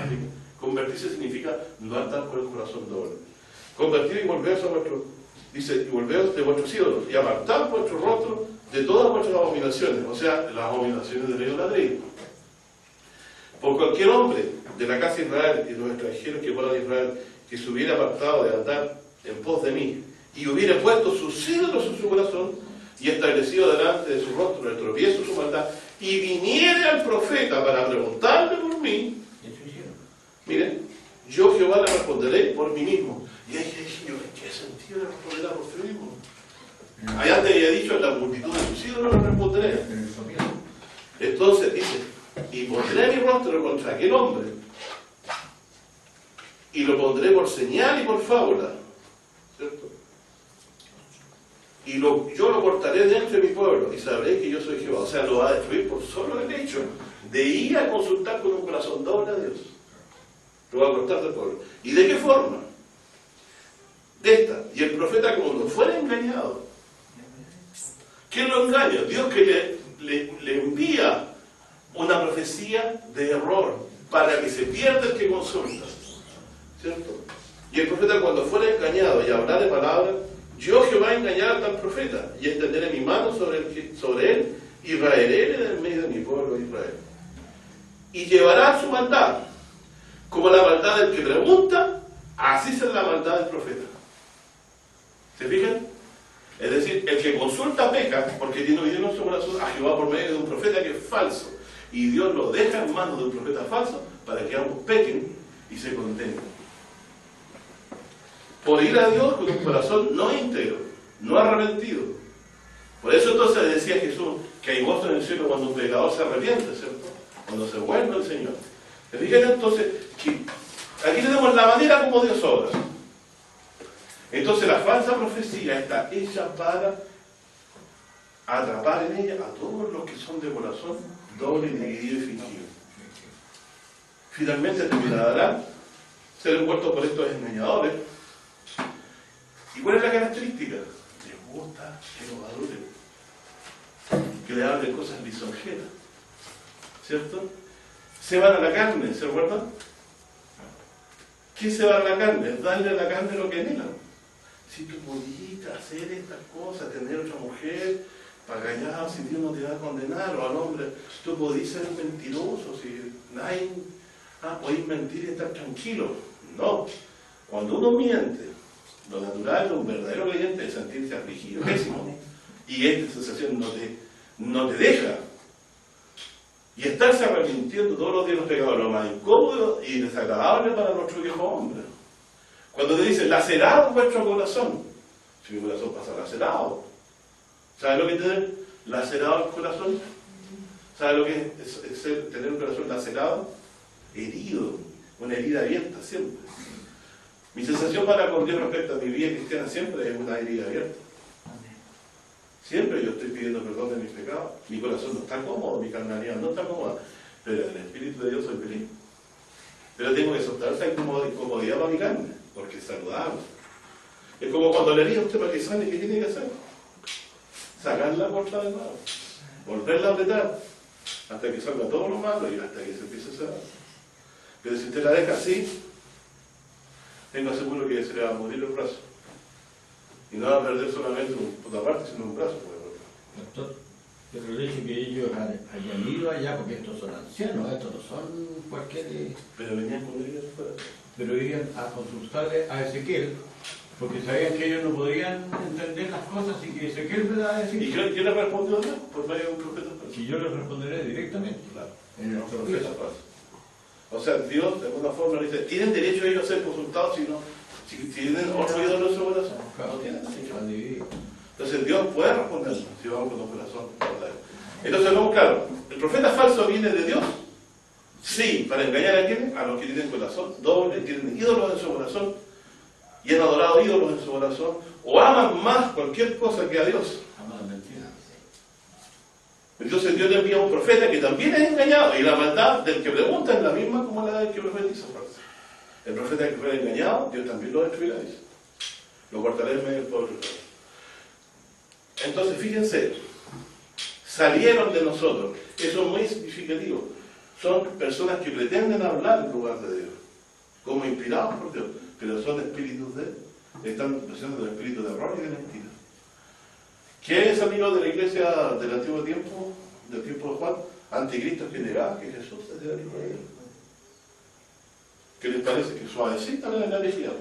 Convertirse significa no andar con el corazón doble. Convertir y volveros a vuestros, dice, y volveros de vuestros ídolos, y apartar vuestro rostro de todas vuestras abominaciones, o sea, las abominaciones de la idolatría. Por cualquier hombre de la casa de Israel y de los extranjeros que moran en Israel, que se hubiera apartado de andar en pos de mí, y hubiera puesto sus ídolos en su corazón, y establecido delante de su rostro el tropiezo, su maldad, y viniere al profeta para preguntarle por mí, miren, yo Jehová le responderé por mí mismo. Y ahí dije yo, ¿en qué sentido le responderá por sí mismo? Allá te había dicho, en la multitud de sus ídolos le responderé. Entonces dice, y pondré mi rostro contra aquel hombre, y lo pondré por señal y por fábula, ¿cierto? y yo lo cortaré dentro de mi pueblo, y sabré que yo soy Jehová. O sea, lo va a destruir por solo el hecho de ir a consultar con un corazón doble a Dios. Lo va a cortar del pueblo. ¿Y de qué forma? De esta. Y el profeta, como no fuera engañado. ¿Quién lo engaña? Dios que le envía una profecía de error para que se pierda el que consulta. ¿Cierto? Y el profeta, cuando fuera engañado y hablara de palabras, yo Jehová a engañar a tal profeta y extenderé mi mano sobre él y raeré en el medio de mi pueblo Israel. Y llevará su maldad, como la maldad del que pregunta, así será la maldad del profeta. ¿Se fijan? Es decir, el que consulta peca porque tiene oído en su corazón a Jehová por medio de un profeta que es falso. Y Dios lo deja en manos de un profeta falso para que ambos pequen y se condenen. Por ir a Dios con un corazón no íntegro, no arrepentido. Por eso entonces decía Jesús que hay gozo en el cielo cuando un pecador se arrepiente, ¿cierto? Cuando se vuelve al Señor. Fíjense entonces que aquí tenemos la manera como Dios obra. Entonces la falsa profecía está hecha para atrapar en ella a todos los que son de corazón doble, dividido y fingido. Finalmente terminarán ser envueltos por estos engañadores. ¿Y cuál es la característica? Les gusta que lo adoren, que le hablen cosas lisonjeras, ¿cierto? Se van a la carne, ¿se acuerdan? ¿Qué se va a la carne? Es darle a la carne lo que anhelan. Si tú pudiste hacer estas cosas, tener otra mujer, para callar, si Dios no te va a condenar, o al hombre, tú podís ser mentiroso, si nadie, podéis mentir y estar tranquilo. No, cuando uno miente, lo natural de un verdadero creyente es sentirse afligido, pésimo, y esta sensación no te deja. Y estarse arrepintiendo todos los días los pecados, lo más incómodo y desagradable para nuestro viejo hombre. Cuando te dice, lacerado vuestro corazón, si mi corazón pasa lacerado, ¿sabes lo que es tener lacerado el corazón? ¿Sabes lo que es tener un corazón lacerado? Herido, una herida abierta siempre. Mi sensación para con Dios respecto a mi vida cristiana siempre es una herida abierta. Siempre yo estoy pidiendo perdón de mis pecados. Mi corazón no está cómodo, mi carnalidad no está cómoda, pero en el Espíritu de Dios soy feliz. Pero tengo que soltar esa incomodidad para mi carne, porque es saludable. Es como cuando le digo a usted para que sane, ¿qué tiene que hacer? Sacarla por la de nuevo, volverla a apretar, hasta que salga todo lo malo y hasta que se empiece a cerrar. Pero si usted la deja así, tengo seguro que se le va a morir el brazo. Y no va a perder solamente una parte, sino un brazo. Doctor, pero el hecho que ellos hayan ido allá, porque estos son ancianos, estos no son cualquier... Pero venían con ellos fuera. Pero iban a consultarle a Ezequiel, porque sabían que ellos no podían entender las cosas y que Ezequiel me va a decir... ¿Y quién le respondió a Dios? Por medio de un profeta. Si yo les responderé directamente. Claro. En el profeta. O sea, Dios de alguna forma le dice, ¿tienen derecho ellos a ser consultados si tienen otro ídolo en su corazón? No tienen derecho. Entonces Dios puede responder si vamos con un corazón verdadero. Entonces, no, claro, ¿el profeta falso viene de Dios? Sí, para engañar a quiénes, a los que tienen corazón doble, tienen ídolos en su corazón y han adorado ídolos en su corazón, o aman más cualquier cosa que a Dios. Aman la mentira. Entonces Dios le envía a un profeta que también es engañado, y la maldad del que pregunta es la misma como la del que profetiza falso. El profeta que fue engañado, Dios también lo destruirá, dice. Lo cortaré en medio del pueblo. Entonces, fíjense, salieron de nosotros. Eso es muy significativo. Son personas que pretenden hablar en lugar de Dios, como inspirados por Dios, pero son espíritus están presentes del espíritu de error y de mentira. ¿Quién es amigo de la iglesia del antiguo tiempo, del tiempo de Juan? Anticristos que negaban que Jesús es el Hijo de Dios. ¿Qué les parece? Que suavecita la herejía.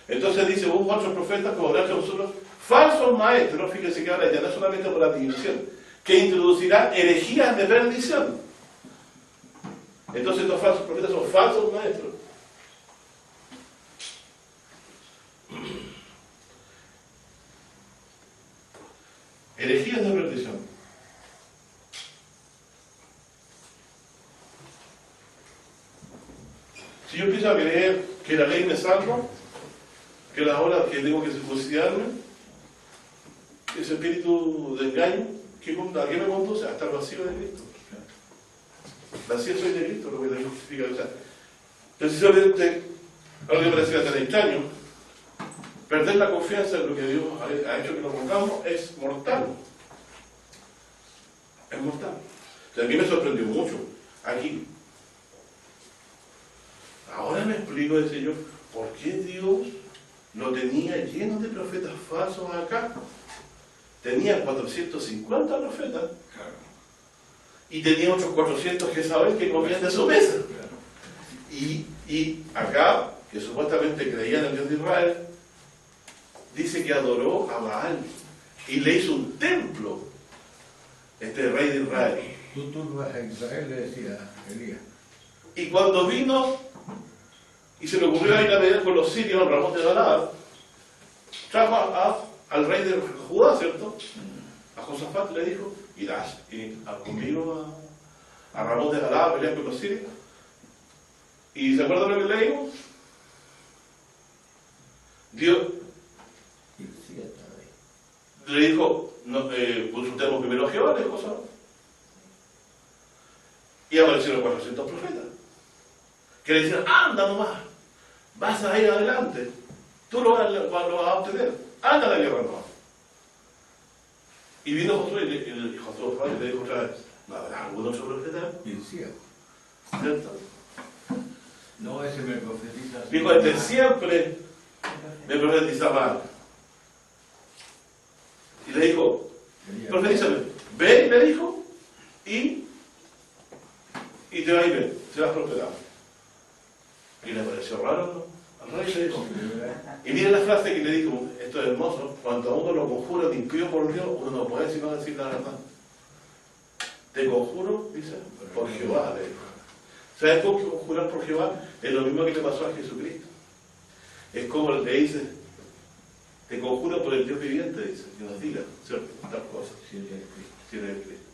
Entonces dice, hubo otros profetas como gracias a vosotros, falsos maestros, fíjense que ahora ya no solamente por la división, que introducirán herejías de perdición. Entonces estos falsos profetas son falsos maestros. Herejías de perdición. Si yo empiezo a creer que la ley me salva, que las horas que tengo que circuncidarme, ese espíritu de engaño, ¿a qué me conduce? Hasta el vacío de Cristo. Vacío soy de Cristo, lo que significa. O sea, precisamente, algo que parecía tan extraño, perder la confianza en lo que Dios ha hecho que nos pongamos es mortal. Es mortal. O sea, a mí me sorprendió mucho. Aquí. Ahora me explico, decía yo, ¿por qué Dios lo tenía lleno de profetas falsos acá? Tenía 450 profetas. Y tenía otros 400 Jezabel que comían de su mesa. Y acá, que supuestamente creían en el Dios de Israel, dice que adoró a Baal y le hizo un templo, este rey de Israel. Tú a Israel le decía Elías. Y cuando vino y se le ocurrió ir a pelear con los sirios en Ramón de Galad, trajo al rey de Judá, ¿cierto? A Josafat le dijo, irás conmigo a Ramón de Galad a pelear con los sirios. ¿Y se acuerdan lo que leímos? Dios le dijo, consultemos primero a Jehová, le dijo Josafat. Y aparecieron 400 profetas que le decían, anda nomás, vas a ir adelante, tú lo vas a obtener, anda a la guerra nomás. Y vino Josué y Josué le dijo otra vez, ¿no habrá algún otro profeta? ¿Cierto? No, ese me profetiza. Dijo, este siempre me profetiza mal. Y le dijo, profetízame, ve, le dijo, y te va a ir bien, se vas a prosperar. Y le pareció raro al rey, le dijo. Y miren la frase que le dijo, esto es hermoso, cuando a uno lo conjura de impío por Dios, uno no puede sino decir la verdad. Te conjuro, dice, por Jehová, le dijo. ¿Sabes cómo que conjurar por Jehová? Es lo mismo que le pasó a Jesucristo. Es como le dice, te conjuro por el Dios viviente, dice, que nos diga, ¿cierto? Tal cosa. Si eres Cristo.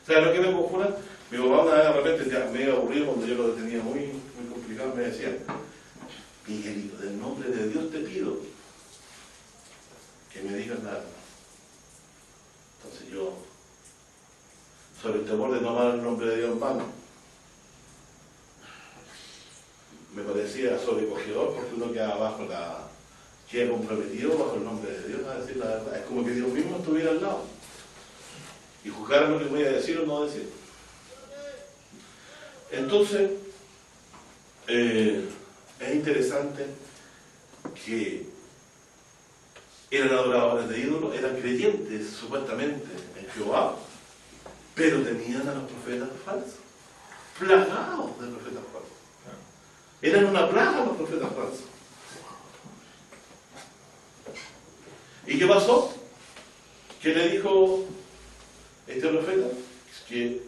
¿Sabes lo que me conjura? Mi papá una vez de repente, ya medio aburrido, cuando yo lo tenía muy complicado, me decía, Miguelito, del nombre de Dios te pido que me digas nada. Entonces yo, sobre el temor de tomar el nombre de Dios en vano, me parecía sobrecogedor porque uno queda queda comprometido bajo el nombre de Dios a decir la verdad. Es como que Dios mismo estuviera al lado y juzgara lo que voy a decir o no decir. Entonces, es interesante que eran adoradores de ídolos, eran creyentes supuestamente en Jehová, pero tenían a los profetas falsos, plagados de profetas falsos. Eran una plaga los profetas falsos. ¿Y qué pasó? ¿Qué le dijo este profeta? Que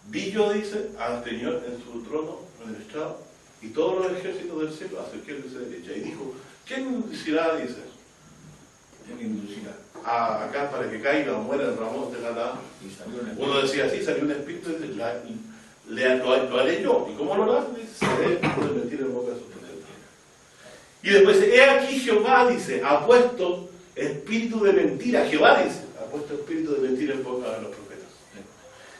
vi yo, dice, al Señor en su trono, en el estrado, y todos los ejércitos del cielo a su izquierda y a su derecha. Y dijo, ¿quién inducirá, dice? ¿Quién inducirá? Acá para que caiga o muera el Ramón de Galá. Uno decía así, salió un espíritu y dice, lo haré yo. ¿Y cómo lo hará? Dice, seré de mentir en boca de sus profetas. Y después dice, he aquí Jehová, dice, ha puesto espíritu de mentira. Jehová dice, ha puesto espíritu de mentira en boca de los profetas.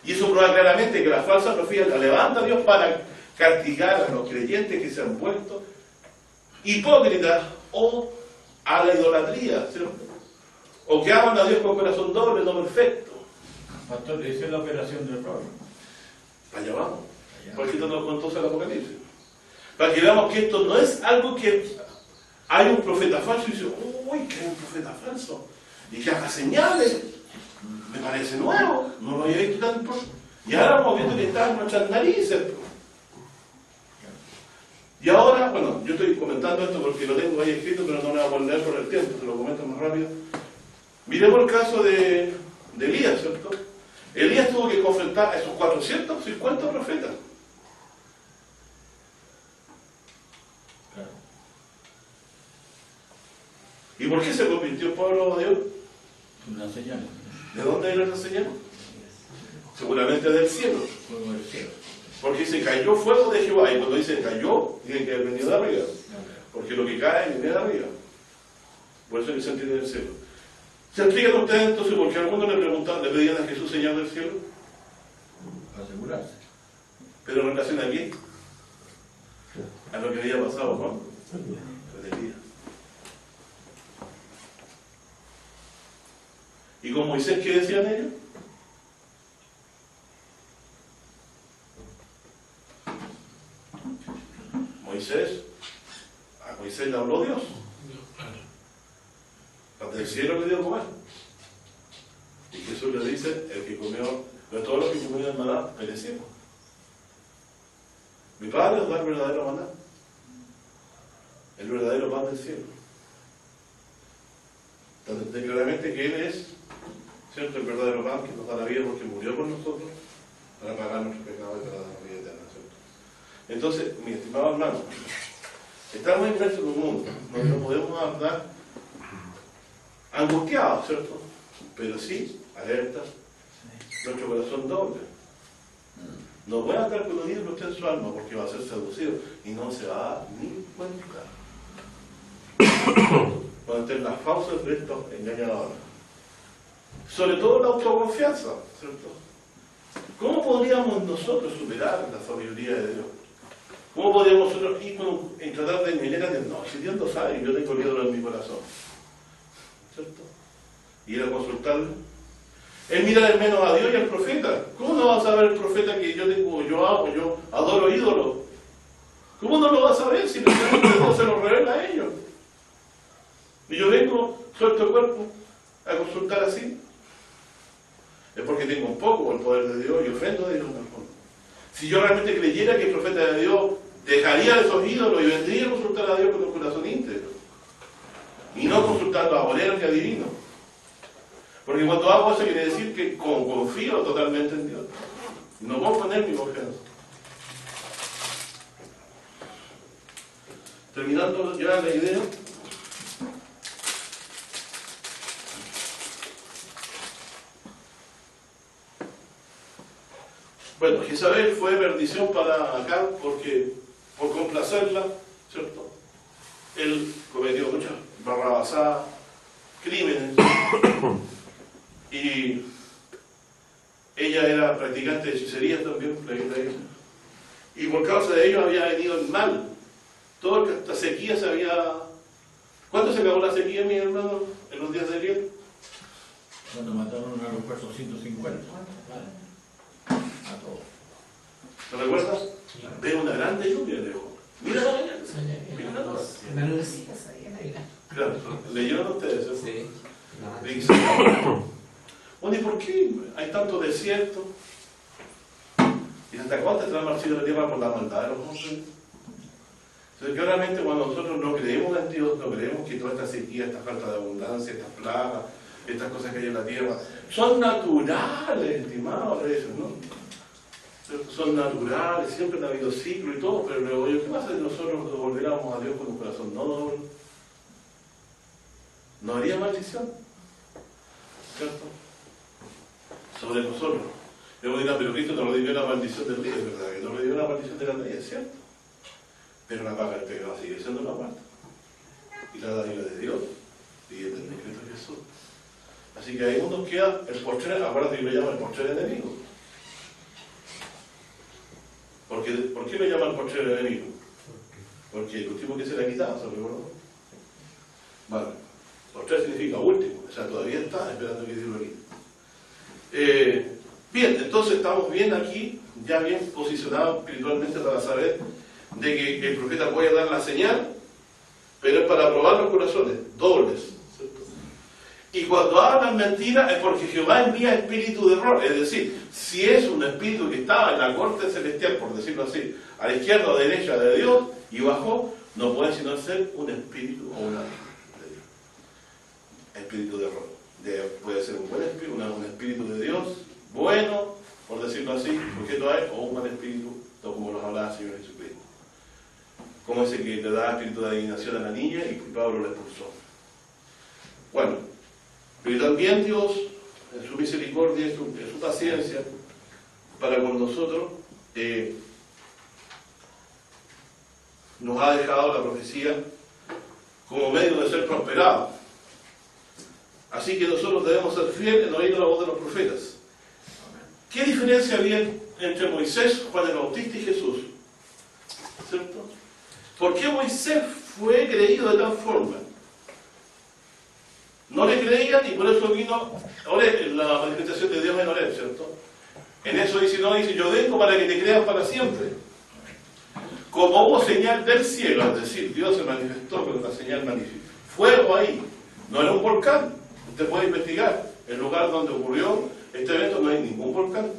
Y eso prueba claramente que la falsa profecía la levanta a Dios para castigar a los creyentes que se han vuelto hipócritas o a la idolatría, ¿cierto? O que aman a Dios con corazón doble, no perfecto. Pastor, esa es la operación del rol. Allá vamos. Por eso nos contó el Apocalipsis. Para que veamos que esto no es algo que hay un profeta falso y dice, uy, que hay un profeta falso. Y que haga señales. Me parece nuevo, no lo había visto tanto. Y ahora hemos visto que está en nuestras narices. Y ahora, bueno, yo estoy comentando esto porque lo tengo ahí escrito, pero no lo voy a poder leer por el tiempo, te lo comento más rápido. Miremos el caso de Elías, ¿cierto? Elías tuvo que confrontar a esos 450 profetas. ¿Y por qué se convirtió el pueblo de Dios? Una señal. ¿De dónde era esa señal? Seguramente del cielo. Fuego del cielo. Porque dice, cayó fuego de Jehová. Y cuando dice cayó, tiene que haber venido de arriba. Porque lo que cae viene de arriba. Por eso que se entiende del cielo. ¿Se explican ustedes entonces por qué algunos le preguntaban, le pedían a Jesús señal del cielo? Asegurarse. Pero en relación a qué? A lo que había pasado con Elías. ¿Y con Moisés qué decían ellos? A Moisés le habló Dios. Del cielo le dio a comer. Y Jesús le dice, el que comió, no todos los que comieron maná perecieron. Mi Padre os da el verdadero maná, el verdadero pan del cielo. Entonces, claramente que Él es, ¿cierto?, el verdadero pan que nos da la vida porque murió por nosotros para pagar nuestros pecados y para darnos vida eterna, ¿cierto? Entonces, mi estimado hermano, estamos inmersos en un mundo donde no podemos andar angustiados, ¿cierto? Pero sí, alerta, nuestro corazón doble. No puede andar con un ídolo usted en su alma porque va a ser seducido y no se va a dar ni cuenta. Cuando estén las fauces de estos engañadores. Sobre todo la autoconfianza, ¿cierto? ¿Cómo podríamos nosotros superar la sabiduría de Dios? ¿Cómo podríamos nosotros ir en tratar de engañar a Dios? No, si Dios lo sabe, yo tengo el ídolo en mi corazón, ¿cierto? Ir a consultarle. Es mirar menos a Dios y al profeta. ¿Cómo no va a saber el profeta que yo adoro ídolos? ¿Cómo no lo va a saber si Dios se lo revela a ellos? Y yo vengo, suelto el cuerpo, a consultar así. Es porque tengo un poco el poder de Dios y ofendo a Dios en el fondo. Si yo realmente creyera que el profeta de Dios dejaría esos ídolos y vendría a consultar a Dios con un corazón íntegro. Y no consultando a boleros ni a divinos. Porque cuando hago eso quiere decir que confío totalmente en Dios. No puedo poner mi confianza. Terminando ya la idea. Bueno, Jezabel fue perdición para Acab porque por complacerla, ¿cierto? Él cometió muchas barrabasadas, crímenes. Y ella era practicante de hechicería también, la Biblia dice. Y por causa de ello había venido el mal. Toda esta sequía se había... ¿Cuánto se acabó la sequía, mi hermano, en los días de Eliel? Cuando mataron a los 450. A todos. ¿Te recuerdas? Veo una grande lluvia lejos. Mira la mañana. Mira la noche. La lucecita ahí en la isla. Claro, leyeron ustedes eso. Sí. Bueno, ¿y por qué hay tanto desierto? ¿Y hasta cuándo estará marchito la tierra por la maldad de los hombres? Entonces, claramente cuando nosotros no creemos en Dios, no creemos que toda esta sequía, esta falta de abundancia, estas plagas, estas cosas que hay en la tierra, son naturales, estimados, eso, ¿no? Son naturales, siempre han habido ciclo y todo, pero luego, ¿qué pasa si nosotros volviéramos a Dios con un corazón no doble? ¿No haría maldición? ¿Cierto? Sobre nosotros. Luego dirán, pero Cristo no lo dio la maldición del día, es verdad, que no le dio la maldición de la ley, es cierto. Pero la paga del pecado sigue siendo la muerte. Y la dádiva de Dios sigue en el decreto de Jesús. Así que ahí nos queda el postrer, acuérdate que lo llama el postrer enemigo. ¿Por qué lo llama el postrer enemigo? Porque el último que se le ha quitado, ¿se recuerda? Bueno, postrer significa último, o sea, todavía está esperando que Dios lo quite. Bien, entonces estamos bien aquí, ya bien posicionados espiritualmente para saber de que el profeta puede dar la señal, pero es para probar los corazones, dobles, ¿cierto? Y cuando hablan mentiras es porque Jehová envía espíritu de error, es decir, si es un espíritu que estaba en la corte celestial, por decirlo así, a la izquierda o derecha de Dios, y bajó, no puede sino ser un espíritu o una de Dios. Espíritu de error. Puede ser un buen espíritu, un espíritu de Dios, bueno, por decirlo así, sujeto a él, o un mal espíritu, como nos hablaba el Señor Jesucristo. Como dice que le da espíritu de adivinación a la niña y Pablo la expulsó. Bueno, pero también Dios, en su misericordia, en su paciencia, para con nosotros, nos ha dejado la profecía como medio de ser prosperados. Así que nosotros debemos ser fieles en oír la voz de los profetas. ¿Qué diferencia había entre Moisés, Juan el Bautista y Jesús? ¿Cierto? ¿Por qué Moisés fue creído de tal forma? No le creían y por eso vino la manifestación de Dios en Oreb, ¿cierto? En eso dice, no, dice, yo vengo para que te crean para siempre. Como hubo señal del cielo, es decir, Dios se manifestó con una señal magnífica. Fuego ahí, no era un volcán. Usted puede investigar el lugar donde ocurrió este evento, no hay ningún volcán.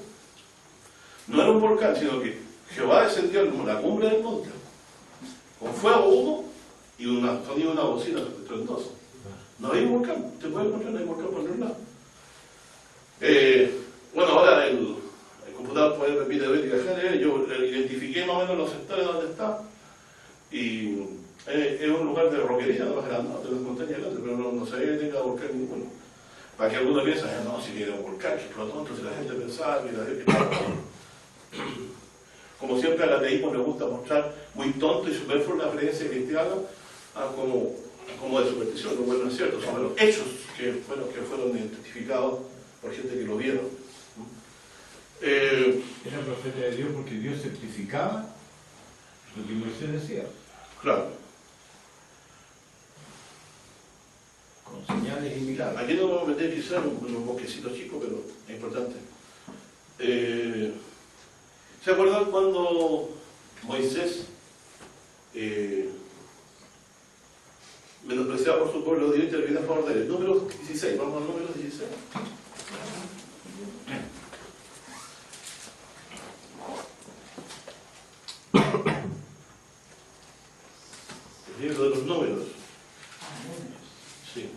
No era un volcán, sino que Jehová descendió a la cumbre del monte, con fuego, humo y un sonido de una bocina estruendosa. No hay un volcán, usted puede encontrar, no hay volcán por ningún lado. Bueno, ahora el computador puede permitir ver, yo identifiqué más o menos los sectores donde está, y es un lugar de roquería, no más grande, de las montañas grandes, pero no se ve que tenga volcán ninguno. Para que alguno piense, no, si era un volcán que explotó, entonces la gente pensaba que la gente... Como siempre al ateísmo le gusta mostrar muy tonto y superfluo la creencia cristiana como de superstición, lo cual no es cierto, son los hechos que fueron identificados por gente que lo vieron. Era profeta de Dios porque Dios certificaba lo que Moisés decía. Claro. Con señales y milagros. Aquí no vamos a meter quizás en un bosquecito chico, pero es importante. ¿Se acuerdan cuando Moisés, menospreciado por su pueblo, dio intervino a favor de él? Número 16, vamos al número 16. El libro de los números. Sí.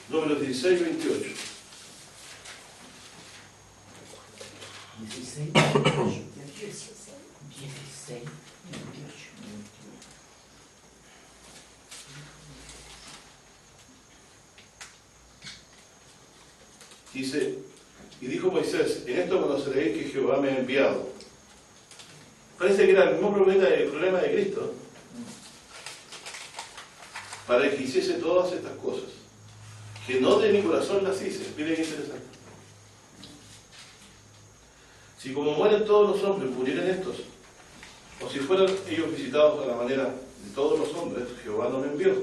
Números 16 y 28. 16, 28. 16, 28. Dice, y dijo Moisés, en esto conoceréis que Jehová me ha enviado. Parece que era el mismo problema de Cristo, para que hiciese todas estas cosas. Que no de mi corazón las hice. Miren qué interesante. Si como mueren todos los hombres, murieran estos, o si fueran ellos visitados a la manera de todos los hombres, Jehová no me envió.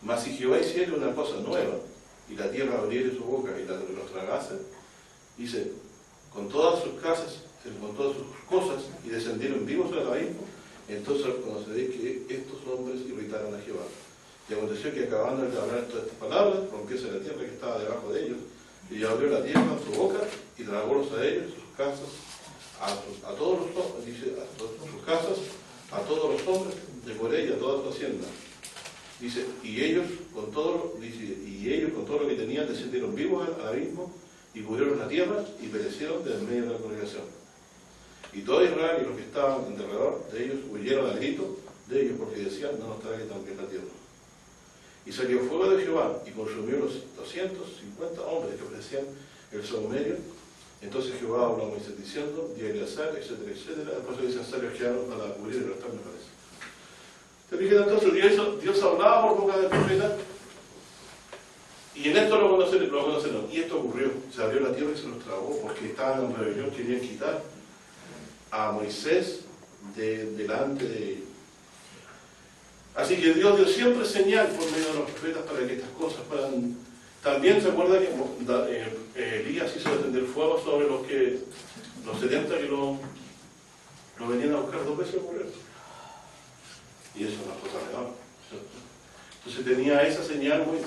Mas si Jehová hiciera una cosa nueva, y la tierra abriera su boca y los tragase, dice, con todas sus casas, con todas sus cosas, y descendieron vivos al abismo, entonces conoceréis que estos hombres irritaron a Jehová. Y aconteció que acabando de hablar todas estas palabras, rompióse la tierra que estaba debajo de ellos, y abrió la tierra en su boca, y tragólos a ellos, sus casas, a todos los hombres, dice, a todas sus casas, a todos los hombres de por ella, toda su hacienda. Dice, y ellos con todo lo que tenían descendieron vivos al abismo, y cubrieron la tierra, y perecieron desde el medio de la congregación. Y todo Israel y los que estaban alrededor de ellos huyeron al grito de ellos, porque decían, no nos trague también la tierra. Y salió fuego de Jehová y consumió los 250 hombres que ofrecían el saumerio. Entonces Jehová habló a Moisés diciendo, di a Eleazar, etcétera, etcétera. Después los necesarios quedaron para cubrir el altar, me parece. ¿Te fijas entonces? Dios hablaba por boca del profeta, y en esto lo conocieron. Y esto ocurrió. Se abrió la tierra y se los tragó, porque estaban en rebelión, querían quitar a Moisés delante de ellos. Así que Dios dio siempre señal por medio de los profetas para que estas cosas puedan... También se acuerda que Elías hizo descender fuego sobre los 70 que lo lo venían a buscar 2 veces por eso. Y eso es una cosa real, ¿cierto? Entonces tenía esa señal muy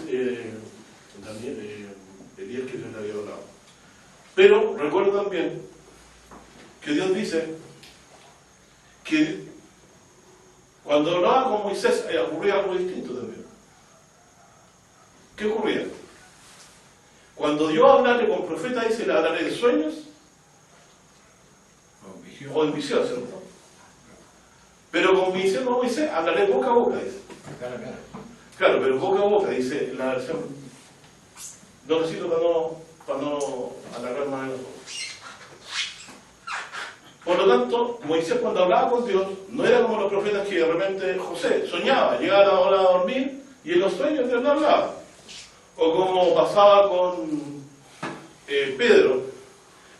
Elías que Dios le había hablado. Pero recuerdo también que Dios dice que cuando hablaba con Moisés ocurría algo distinto también. ¿Qué ocurría? Cuando Dios hablarle con profeta, dice, le hablaré de sueños o en visión, ¿cierto? Pero con visión, no dice, hablaré boca a boca, dice. Cara a cara. Claro, pero boca a boca, dice en la versión. No lo cito para no alargar más el ojo. Por lo tanto, Moisés cuando hablaba con Dios, no era como los profetas que de repente José soñaba, llegaba la hora de dormir y en los sueños Dios no hablaba. O como pasaba con Pedro,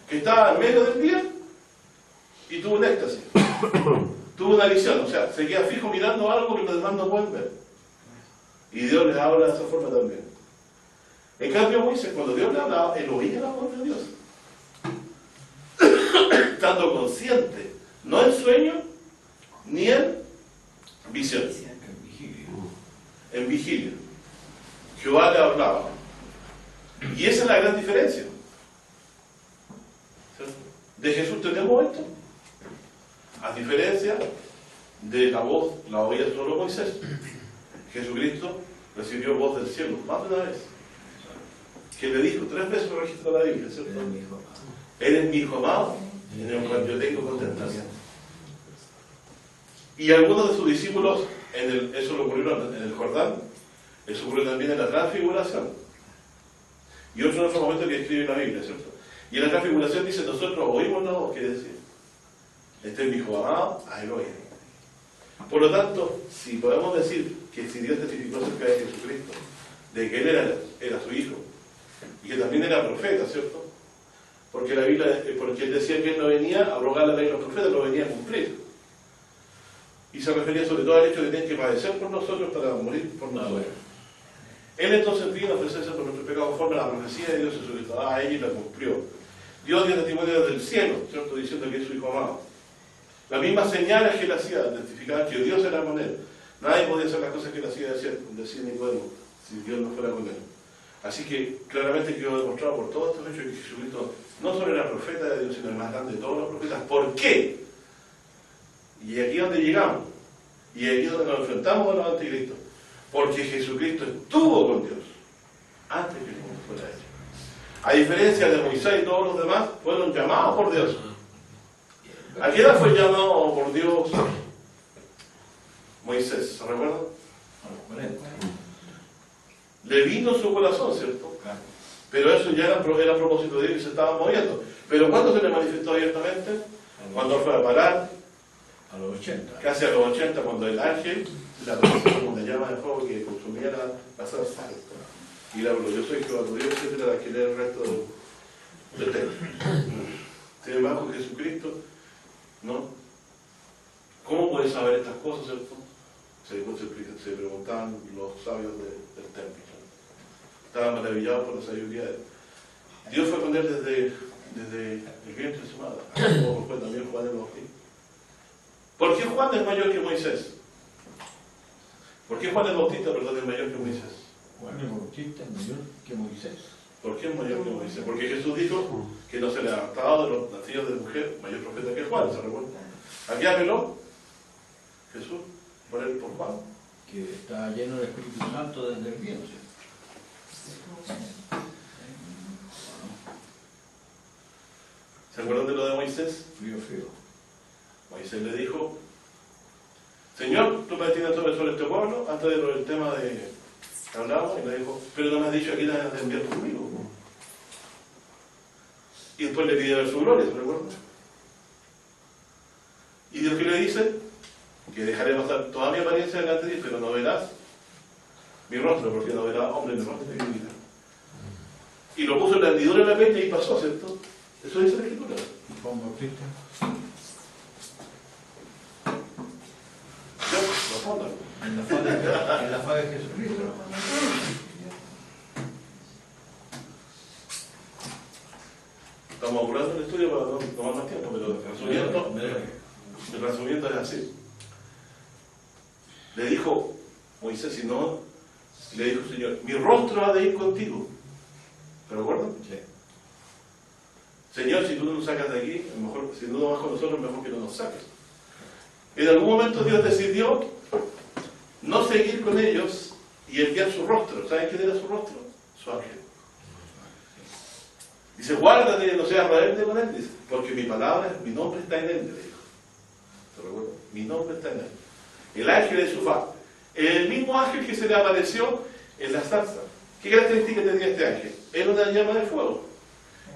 que estaba en medio del día y tuvo un éxtasis. Tuvo una visión, o sea, se queda fijo mirando algo que los demás no pueden ver. Y Dios les habla de esa forma también. En cambio, Moisés, cuando Dios le hablaba, él oía la voz de Dios. Estando consciente, no en sueño, ni en visión. En vigilia. En vigilia. Jehová le hablaba. Y esa es la gran diferencia. ¿Cierto? De Jesús tenemos esto. A diferencia de la voz, la oía solo Moisés. Jesucristo recibió voz del cielo más de una vez. Que le dijo 3 veces, lo registra la Biblia, ¿cierto? Eres mi hijo amado, en el cual yo tengo contentación. Y algunos de sus discípulos, eso lo ocurrió en el Jordán, eso ocurrió también en la transfiguración. Y otro momento que escribe la Biblia, ¿cierto? Y en la transfiguración dice, nosotros oímos la voz que decía, este es mi hijo amado, a él oye. Por lo tanto, si podemos decir que si Dios testificó acerca de Jesucristo, de que él era su hijo, y que también era profeta, ¿cierto? Porque la Biblia, porque él decía que él no venía a abrogar la ley de los profetas, lo venía a cumplir. Y se refería sobre todo al hecho de que tienen que padecer por nosotros para morir por nosotros. Él entonces vino a ofrecerse por nuestros pecados conforme a la profecía de Dios, se solicitó a ella y la cumplió. Dios dio testimonio desde el cielo, ¿cierto? Diciendo que es su hijo amado. Las mismas señales que él hacía testificaban que Dios era con él. Nadie podía hacer las cosas que él hacía, decía Nicodemo, si Dios no fuera con él. Así que claramente quedó demostrado por todos estos hechos que Jesucristo no solo era profeta de Dios, sino el más grande de todos los profetas. ¿Por qué? Y aquí es donde llegamos. Y aquí es donde nos enfrentamos a los anticristos. Porque Jesucristo estuvo con Dios antes que el mundo fuera hecho. A diferencia de Moisés y todos los demás, fueron llamados por Dios. ¿A qué edad fue llamado por Dios Moisés? ¿Se recuerdan? A los 40. Le vino su corazón, ¿cierto? Claro. Pero eso ya era a propósito de Dios y se estaba moviendo. Pero ¿cuándo se le manifestó abiertamente? Cuando fue a parar, A los 80. casi a los 80, cuando el ángel la puso como una llama de fuego que consumía la zarza. Y le habló, yo soy Jehová tu Dios, etcétera, que lee el resto del texto. Sin embargo, Jesucristo, ¿no? ¿Cómo puede saber estas cosas, cierto? Se preguntaban los sabios del templo. Estaban maravillados por la sabiduría de él. Dios fue con él desde el vientre de su madre, como fue también Juan el Bautista. ¿Por qué Juan es mayor que Moisés? ¿Por qué Juan el Bautista, perdón, es mayor que Moisés? Juan el Bautista es mayor que Moisés. ¿Por qué es mayor que Moisés? Porque Jesús dijo que no se le adaptaba de los nacidos de mujer mayor profeta que Juan, ¿se recuerda? ¿A qué apeló Jesús? Por Juan. Que está lleno del Espíritu Santo desde el vientre. ¿Se acuerdan de lo de Moisés? Frío. Moisés le dijo, Señor, tú me tienes sobre este pueblo, antes del tema de que hablamos, y le dijo, pero no me has dicho a quién has de enviar conmigo. Y después le pide ver su gloria, ¿se recuerdan? Y Dios que le dice, que dejaré pasar toda mi apariencia delante de ti, pero no verás mi rostro, porque no verás hombre en mi rostro. Y lo puso en la hendidura de la peña y pasó, ¿cierto? Eso dice la Escritura. Juan Bautista. En la faz de Jesucristo. Estamos apurando el estudio para no tomar más tiempo, pero resumiendo, El razonamiento es así. Le dijo Moisés, si no, le dijo el Señor, mi rostro ha de ir contigo. ¿Te recuerdas? Sí. Señor, si tú no nos sacas de aquí, mejor, si no vas con nosotros, mejor que no nos saques. En algún momento Dios decidió no seguir con ellos y enviar su rostro. ¿Saben quién era su rostro? Su ángel. Dice, guárdate, no seas rebelde con él, dice, porque mi palabra, mi nombre está en él, le dijo. ¿Te recuerdas? Mi nombre está en él. El ángel de su faz. El mismo ángel que se le apareció en la zarza. ¿Qué característica tenía este ángel? Era una llama de fuego.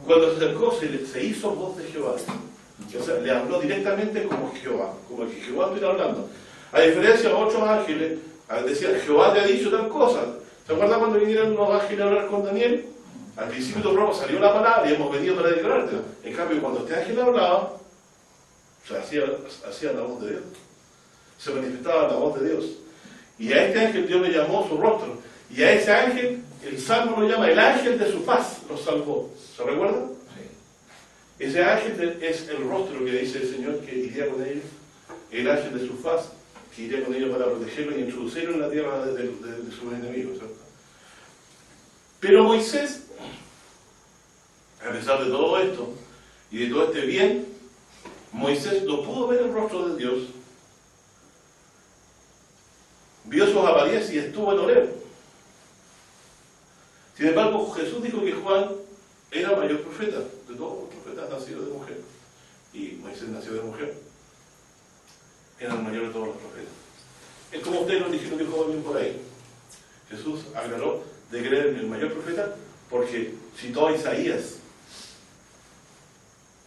Cuando se acercó, se hizo voz de Jehová. O sea, le habló directamente como Jehová, como que Jehová estuviera hablando. A diferencia de otros ángeles, decían, Jehová te ha dicho tal cosa. ¿Se acuerdan cuando vinieron los ángeles a hablar con Daniel? Al principio de prueba salió la palabra y hemos venido para declarártela. En cambio, cuando este ángel hablaba, o sea, hacía la voz de Dios. Se manifestaba la voz de Dios. Y a este ángel Dios le llamó su rostro. Y a ese ángel, el Salmo lo llama el ángel de su paz, lo salvó. ¿Se recuerdan? Sí. Ese ángel es el rostro que dice el Señor que iría con ellos. El ángel de su paz, que iría con ellos para protegerlos y introducirlos en la tierra de sus enemigos. ¿Cierto? Pero Moisés, a pesar de todo esto y de todo este bien, Moisés no pudo ver el rostro de Dios. Vio sus apariencias y estuvo en Horeb. Sin embargo, Jesús dijo que Juan era el mayor profeta de todos los profetas nacidos de mujer. Y Moisés nació de mujer. Era el mayor de todos los profetas. Es como ustedes nos dijeron, dijo alguien por ahí. Jesús aclaró de creer en el mayor profeta porque citó a Isaías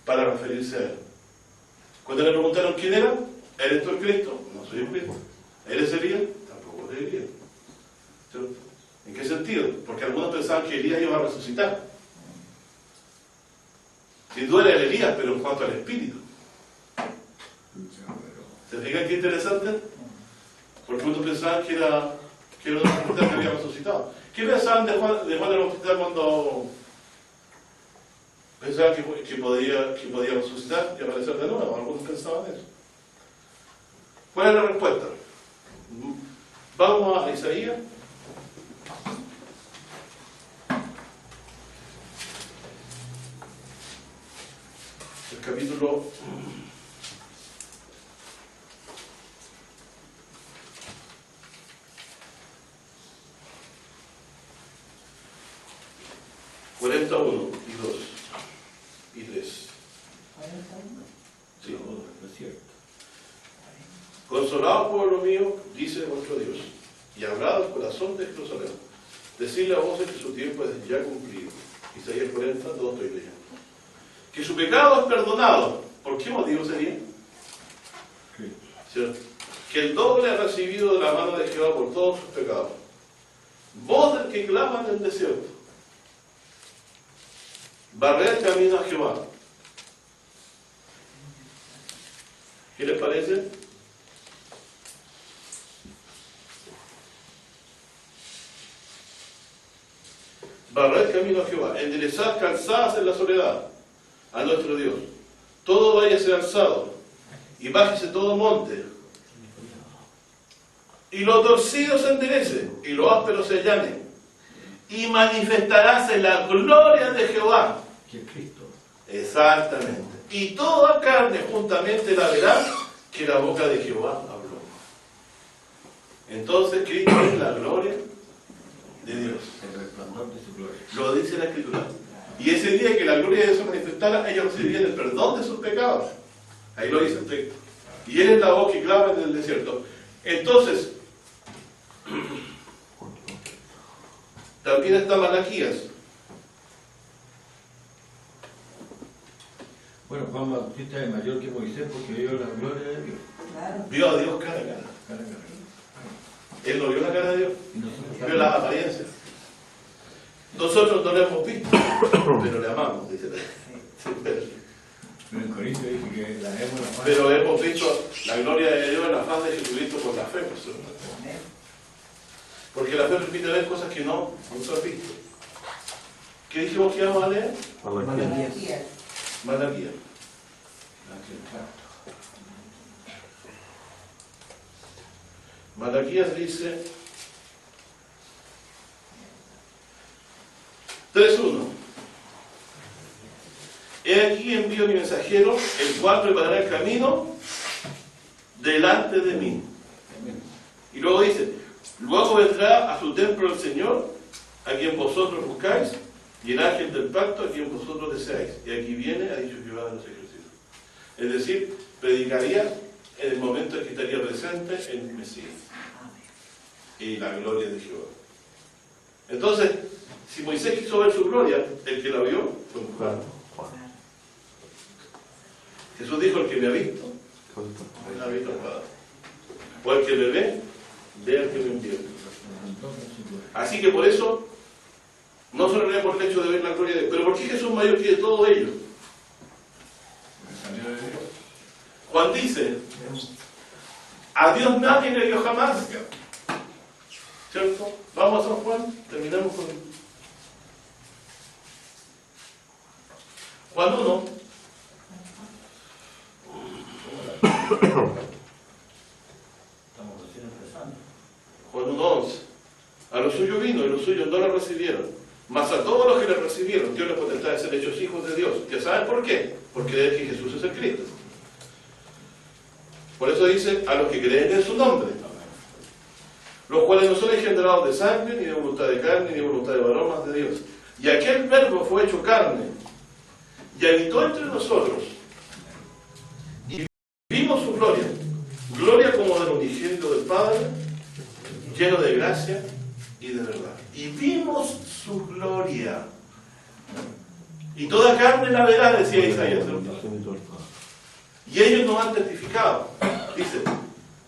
para referirse a él. Cuando le preguntaron quién era, ¿eres tú el Cristo? No soy el Cristo. ¿Eres Elías? Tampoco eres Elías. ¿En qué sentido? Porque algunos pensaban que Elías iba a resucitar. Sin duda era Elías, pero en cuanto al espíritu. ¿Se fijan qué interesante? Porque muchos pensaban que era un profeta que había resucitado. ¿Qué pensaban de Juan el Bautista cuando pensaban que podía resucitar y aparecer de nuevo? Algunos pensaban eso. ¿Cuál es la respuesta? Vamos a Isaías. El capítulo 41 y 2 y 3. Sí, es cierto. Consolado pueblo mío, dice vuestro Dios, y hablad el corazón de Jerusalén. Decidle a voces que su tiempo es ya cumplido. Isaías 40, todo estoy leyendo. Que su pecado es perdonado. ¿Por qué motivo sería? ¿Cierto? Que el doble ha recibido de la mano de Jehová por todos sus pecados. Voz del que clama en el desierto. Barrer camino a Jehová. ¿Qué les parece? Barrer camino a Jehová. Enderezar calzadas en la soledad a nuestro Dios. Todo vaya a ser alzado y bájese todo monte. Y lo torcido se enderece y lo áspero se allane. Y manifestaráse la gloria de Jehová. Que es Cristo. Exactamente. Y toda carne juntamente la verá que la boca de Jehová habló. Entonces Cristo es la gloria de Dios. El resplandor de su gloria. Lo dice la Escritura. Y ese día que la gloria de Dios se manifestara, ellos recibirían el perdón de sus pecados. Ahí lo dice el texto. Y Él es la voz que clama en el desierto. Entonces, también está Malaquías. Bueno, Juan Bautista es mayor que Moisés porque vio la gloria de Dios. Claro. Vio a Dios cara a cara. Cara a cara. Él no vio la cara de Dios, Y nosotros vio las apariencias. Nosotros no lo hemos visto, pero le amamos, dice la. Pero en Corinto dice que la vemos la paz. Pero hemos visto la gloria de Dios en la faz de Jesucristo por la fe, por su hermano. Porque la fe permite ver cosas que no se han visto. ¿Qué dijimos que íbamos a leer? Malaquías. Malaquías. Malaquías. Malaquías dice 3:1. He aquí envío mi mensajero, el cual preparará el camino delante de mí. Y luego dice, luego vendrá a su templo el Señor, a quien vosotros buscáis, y el ángel del pacto, a quien vosotros deseáis. Y aquí viene, ha dicho Jehová de los ejércitos. Es decir, predicaría en el momento en que estaría presente el Mesías y la gloria de Jehová. Entonces, si Moisés quiso ver su gloria, el que la vio fue Juan. Jesús dijo, el que me ha visto, me ha visto al Padre. O el que me ve, ve al que me envió. Así que por eso, no solo por el hecho de ver la gloria de Dios, pero ¿por qué Jesús es mayor que de todo ello? Juan dice, a Dios nadie le vio jamás. ¿Cierto? Vamos a San Juan, terminamos con Juan 1. Juan 1:11. A los suyos vino y los suyos no lo recibieron. Mas a todos los que le recibieron, Dios les potestad de ser hechos hijos de Dios. ¿Ya saben por qué? Porque de que Jesús es el Cristo. Por eso dice, a los que creen en su nombre, los cuales no son engendrados de sangre, ni de voluntad de carne, ni de voluntad de varón, mas de Dios. Y aquel verbo fue hecho carne, y habitó entre nosotros, y vimos su gloria, gloria como del unigénito del Padre, lleno de gracia y de verdad. Y vimos su gloria. Y toda carne la verá, decía Isaías. Y ellos nos han testificado, dice,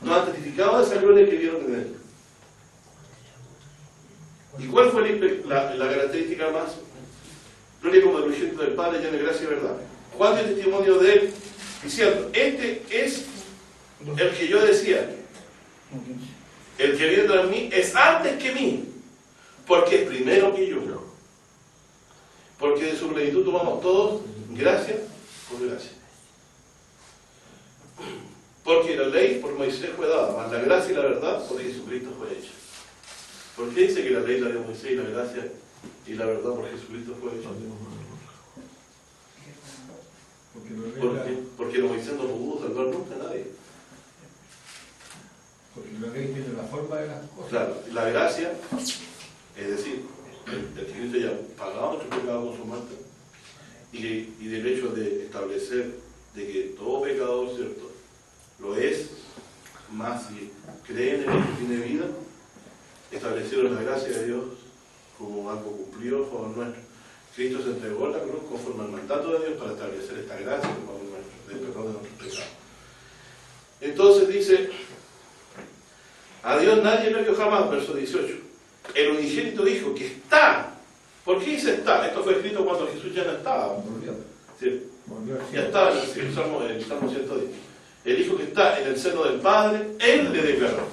nos han testificado de esa gloria que vieron en él. ¿Y cuál fue la característica más? Gloria como del unigénito del Padre, lleno de gracia y verdad. Juan dio testimonio de él, diciendo, este es el que yo decía, el que viene tras mí es antes que mí, porque es primero que yo. Porque de su plenitud tomamos todos gracia por gracia. Porque la ley por Moisés fue dada, mas la gracia y la verdad por Jesucristo fue hecha. ¿Por qué dice que la ley la dio Moisés y la gracia y la verdad por Jesucristo fue hecha? Porque Moisés no pudo salvar nunca a nadie. Porque la ley tiene la forma de las cosas. Claro, la gracia, es decir, el Cristo ya pagado nuestro pecado con su muerte, y del hecho de establecer de que todo pecador, ¿cierto?, lo es, más si creen en el que tiene vida, establecieron la gracia de Dios como algo cumplido a favor nuestro. Cristo se entregó en la cruz conforme al mandato de Dios para establecer esta gracia a favor nuestro, del perdón de nuestros pecados. Entonces dice, a Dios nadie le vio jamás, verso 18. El unigénito dijo que está. ¿Por qué dice está? Esto fue escrito cuando Jesús ya no estaba. ¿Sí? Ya estaba en el Salmo 110. El Hijo que está en el seno del Padre, Él le declaró.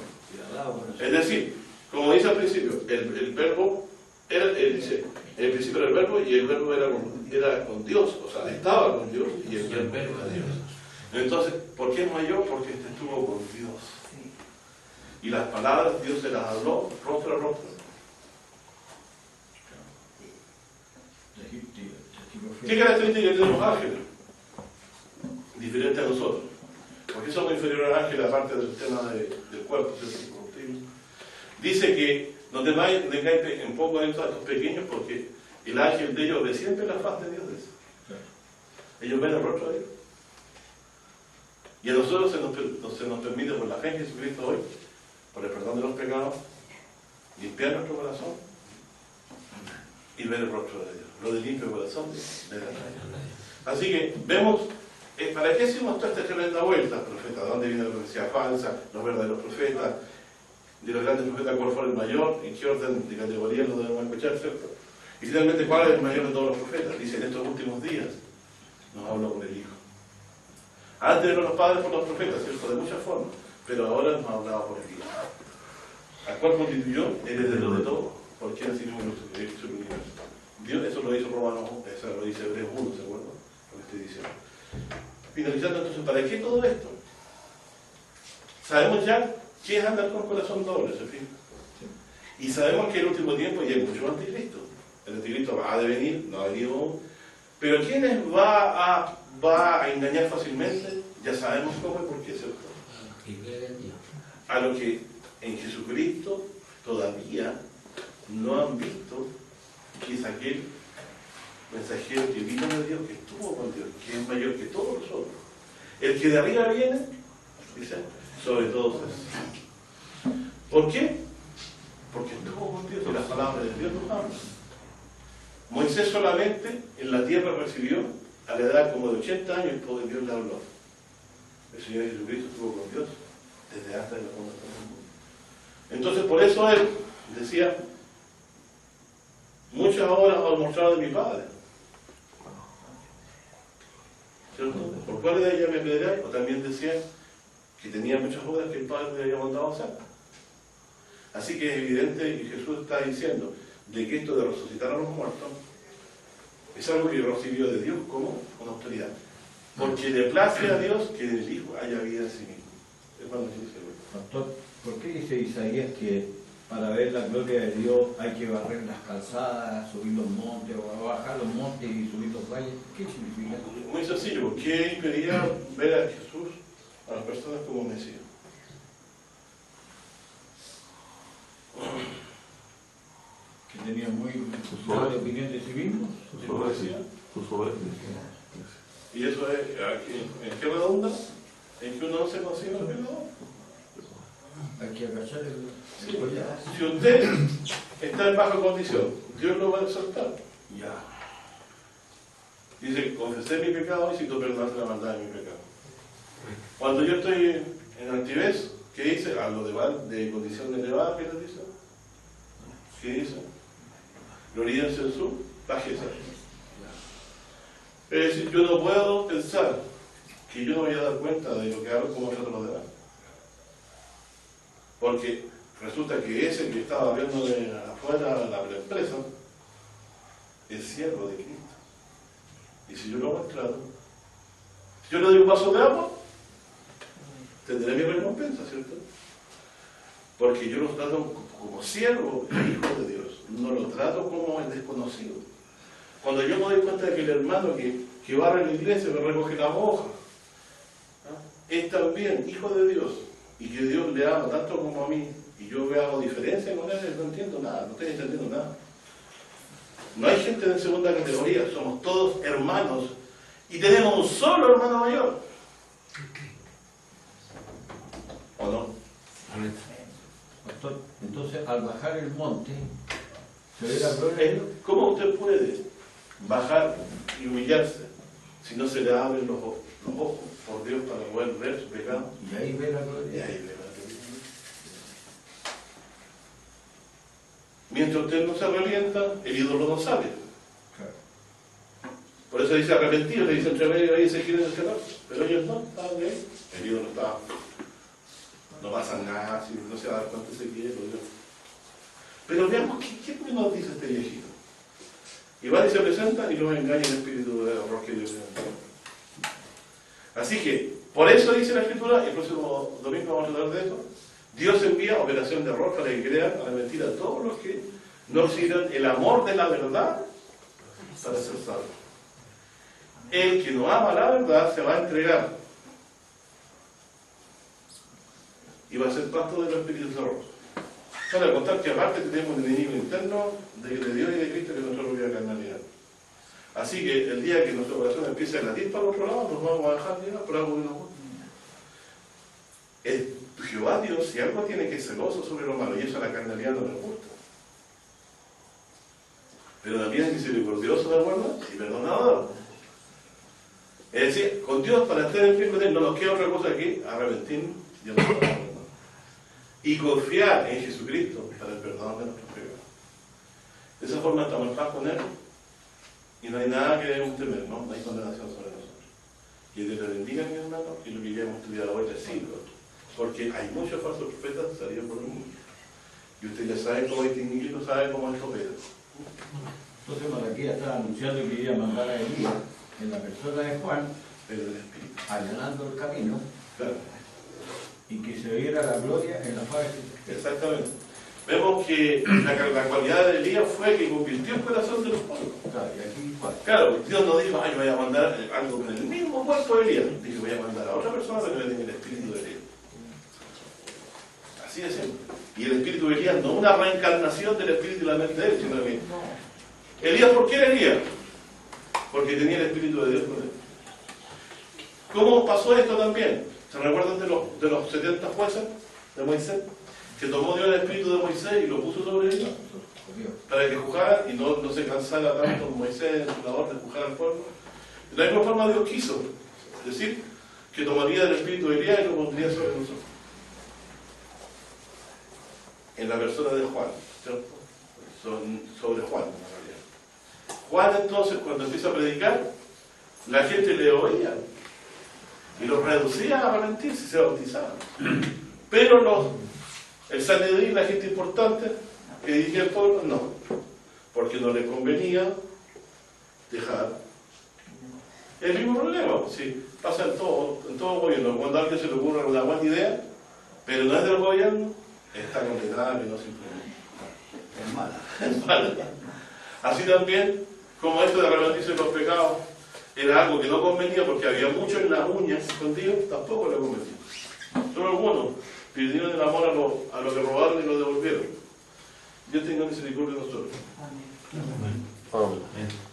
Es decir, como dice al principio, el verbo, él dice, en el principio era el verbo y el verbo era con Dios, o sea, estaba con Dios y el verbo era Dios. Entonces, ¿por qué es mayor? Porque este estuvo con Dios. Y las palabras Dios se las habló rostro a rostro. ¿Qué características tienen los ángeles? Diferente a nosotros. ¿Por qué somos inferiores al ángel aparte del tema del cuerpo? ¿Cierto? Dice que no tengáis en poco en estos pequeños porque el ángel de ellos ve siempre la faz de Dios. Ellos ven el rostro de Dios. Y a nosotros se nos permite por la fe en Jesucristo hoy, por el perdón de los pecados, limpiar nuestro corazón y ver el rostro de Dios. Lo de limpio corazón de la fe. Así que vemos, ¿para qué hicimos toda esta tremenda vuelta, profeta? ¿Dónde viene la profecía falsa? Los verdaderos profetas. De los grandes profetas, ¿cuál fue el mayor? ¿En qué orden de categoría lo debemos escuchar, cierto? Y finalmente, ¿cuál es el mayor de todos los profetas? Dice, en estos últimos días nos habló por el Hijo. Antes eran los padres por los profetas, ¿cierto? De muchas formas. Pero ahora nos ha hablado por el Hijo. ¿A cuál constituyó? Él es de lo de todo. Porque así mismo lo hizo el universo. Dios, eso lo hizo Romanos, eso lo dice Hebreos 1, ¿se acuerdan? Lo que estoy diciendo. Finalizando entonces, ¿para qué todo esto? Sabemos ya ¿Qué es andar con corazón doble? ¿Se fija? Y sabemos que en el último tiempo ya hay muchos anticristos. El anticristo va a devenir, no ha venido aún. Pero ¿quiénes va a engañar fácilmente? Ya sabemos cómo y por qué, ¿cierto? A lo que en Jesucristo todavía no han visto que es aquel mensajero que vino de Dios, que estuvo con Dios, que es mayor que todos nosotros. El que de arriba viene, dice, sobre todos esos. ¿Por qué? Porque estuvo con Dios y la palabra de Dios nos habla. Moisés solamente en la tierra recibió a la edad como de 80 años y todo Dios le habló. El Señor Jesucristo estuvo con Dios desde antes de la fundación del mundo. Entonces por eso él decía, muchas obras os mostrado de mi Padre. ¿Cierto? ¿Por cuál de ellas me apedreáis? O también decía que tenía muchas obras que el Padre le había mandado a hacer. Así que es evidente que Jesús está diciendo de que esto de resucitar a los muertos es algo que recibió de Dios como una autoridad. Porque le place a Dios que en el Hijo haya vida en sí mismo. Hermano, Pastor, ¿por qué dice Isaías que para ver la gloria de Dios hay que barrer las calzadas, subir los montes, o bajar los montes y subir los valles? ¿Qué significa? Muy sencillo, ¿qué impedía ver a Jesús, a las personas como Mesías? Que tenía muy mala opinión de sí mismo. Su soberbia. Y eso es, ¿en qué redunda? En que uno no se consigue el pecador. Hay que agachar el Sí. collar. Si usted está en baja condición, Dios lo va a exaltar. Ya. Dice, confesé mi pecado y si tú perdonaste la maldad de mi pecado. Cuando yo estoy en altivez, ¿qué dice? Algo de condición elevada, ¿qué les dice? ¿Qué dice? Gloríense en su bajeza. Es decir, yo no puedo pensar que yo no voy a dar cuenta de lo que hago como trato a los demás. Porque resulta que ese que estaba viendo de afuera la empresa es siervo de Cristo. Y si yo lo hago trato, si yo le doy un vaso de agua, tendré mi recompensa, ¿cierto? Porque yo lo trato como siervo e hijo de Dios, no lo trato como el desconocido. Cuando yo me doy cuenta de que el hermano que barre la iglesia me recoge la hoja, es también hijo de Dios, y que Dios le ama tanto como a mí, y yo hago diferencia con él, no entiendo nada, no estoy entendiendo nada. No hay gente de segunda categoría, somos todos hermanos, y tenemos un solo hermano mayor. ¿O no? Pastor, entonces al bajar el monte, se ve la gloria de Dios. ¿Cómo usted puede bajar y humillarse si no se le abren los ojos por Dios para poder ver su pecado? Y ahí ve la Y gloria de ahí Dios. ve la gloria. Mientras usted no se revienta, el ídolo no sale. Claro. Por eso dice arrepentido, le dice entre medio ahí se quieren encerrar, pero ellos no, estaban de ahí. El ídolo estaba. No pasa nada, si no se va a dar cuenta se quiere, lo Dios. Pero veamos qué nos dice este viejito. Y va y se presenta y nos engaña el espíritu de horror que Dios le da. Así que, por eso dice la Escritura, el próximo domingo vamos a hablar de eso, Dios envía operación de error para que crean a la mentira a todos los que no sigan el amor de la verdad para ser salvos. El que no ama la verdad se va a entregar y va a ser pasto de los espíritus de error. Para contar que aparte tenemos un enemigo interno de Dios y de Cristo que es nuestra propia carnalidad. Así que el día que nuestro corazón empiece a latir para el otro lado, nos vamos a dejar llevar por algo que nos gusta. Jehová Dios, si algo tiene que ser celoso sobre lo malo, y eso a la carnalidad no le gusta. Pero también es misericordioso, ¿de acuerdo? Y perdonador. Es decir, con Dios, para estar en pie con Él, no nos queda otra cosa que arrepentirnos y amarnos. Y confiar en Jesucristo para el perdón de nuestros pecados. De esa forma estamos en paz con Él y no hay nada que debemos temer, ¿no? No hay condenación sobre nosotros. Que Dios te bendiga, mi hermano, y lo que ya hemos estudiado hoy es siglo, porque hay muchos falsos profetas salidos por el mundo. Y usted ya sabe cómo distinguirlo, sabe cómo esto opera. Entonces Malaquías estaba anunciando que iba a mandar a Elías en la persona de Juan, Pero el Espíritu. allanando el camino. Claro. y que se viera la gloria en la faz de Exactamente. Vemos que la cualidad de Elías fue que convirtió el corazón de los pueblos. Claro, y aquí igual. Claro, Dios no dijo, ay, voy a mandar algo con el mismo cuerpo de Elías. Dijo, voy a mandar a otra persona para que me tenga el espíritu de Elías. Así de simple. Y el espíritu de Elías no una reencarnación del espíritu y la mente de él, sino que Elías, ¿por qué era Elías? Porque tenía el espíritu de Dios con él. ¿Cómo pasó esto también? ¿Se recuerdan de los 70 jueces de Moisés? Que tomó Dios el espíritu de Moisés y lo puso sobre ellos para que juzgaran y no se cansara tanto Moisés en su labor de juzgar al pueblo. De la misma forma Dios quiso, es decir, que tomaría el espíritu de Elías y lo pondría sobre nosotros. En la persona de Juan, ¿cierto? Sobre Juan, en realidad. Juan entonces, cuando empieza a predicar, la gente le oía y los reducía a arrepentirse y se bautizaban. Pero el Sanedrín, la gente importante que dirigía el pueblo, no, porque no le convenía dejar el mismo problema. Sí, pasa en todo gobierno. Cuando a alguien se le ocurre una buena idea, pero no es del gobierno, está condenada que no se implementa. Es mala. Es mala. Así también, como esto de arrepentirse de los pecados era algo que no convenía porque había mucho en las uñas escondidos, tampoco le convenía. Solo algunos pidieron el amor a lo que robaron y lo devolvieron. Dios tenga misericordia de nosotros. Amén.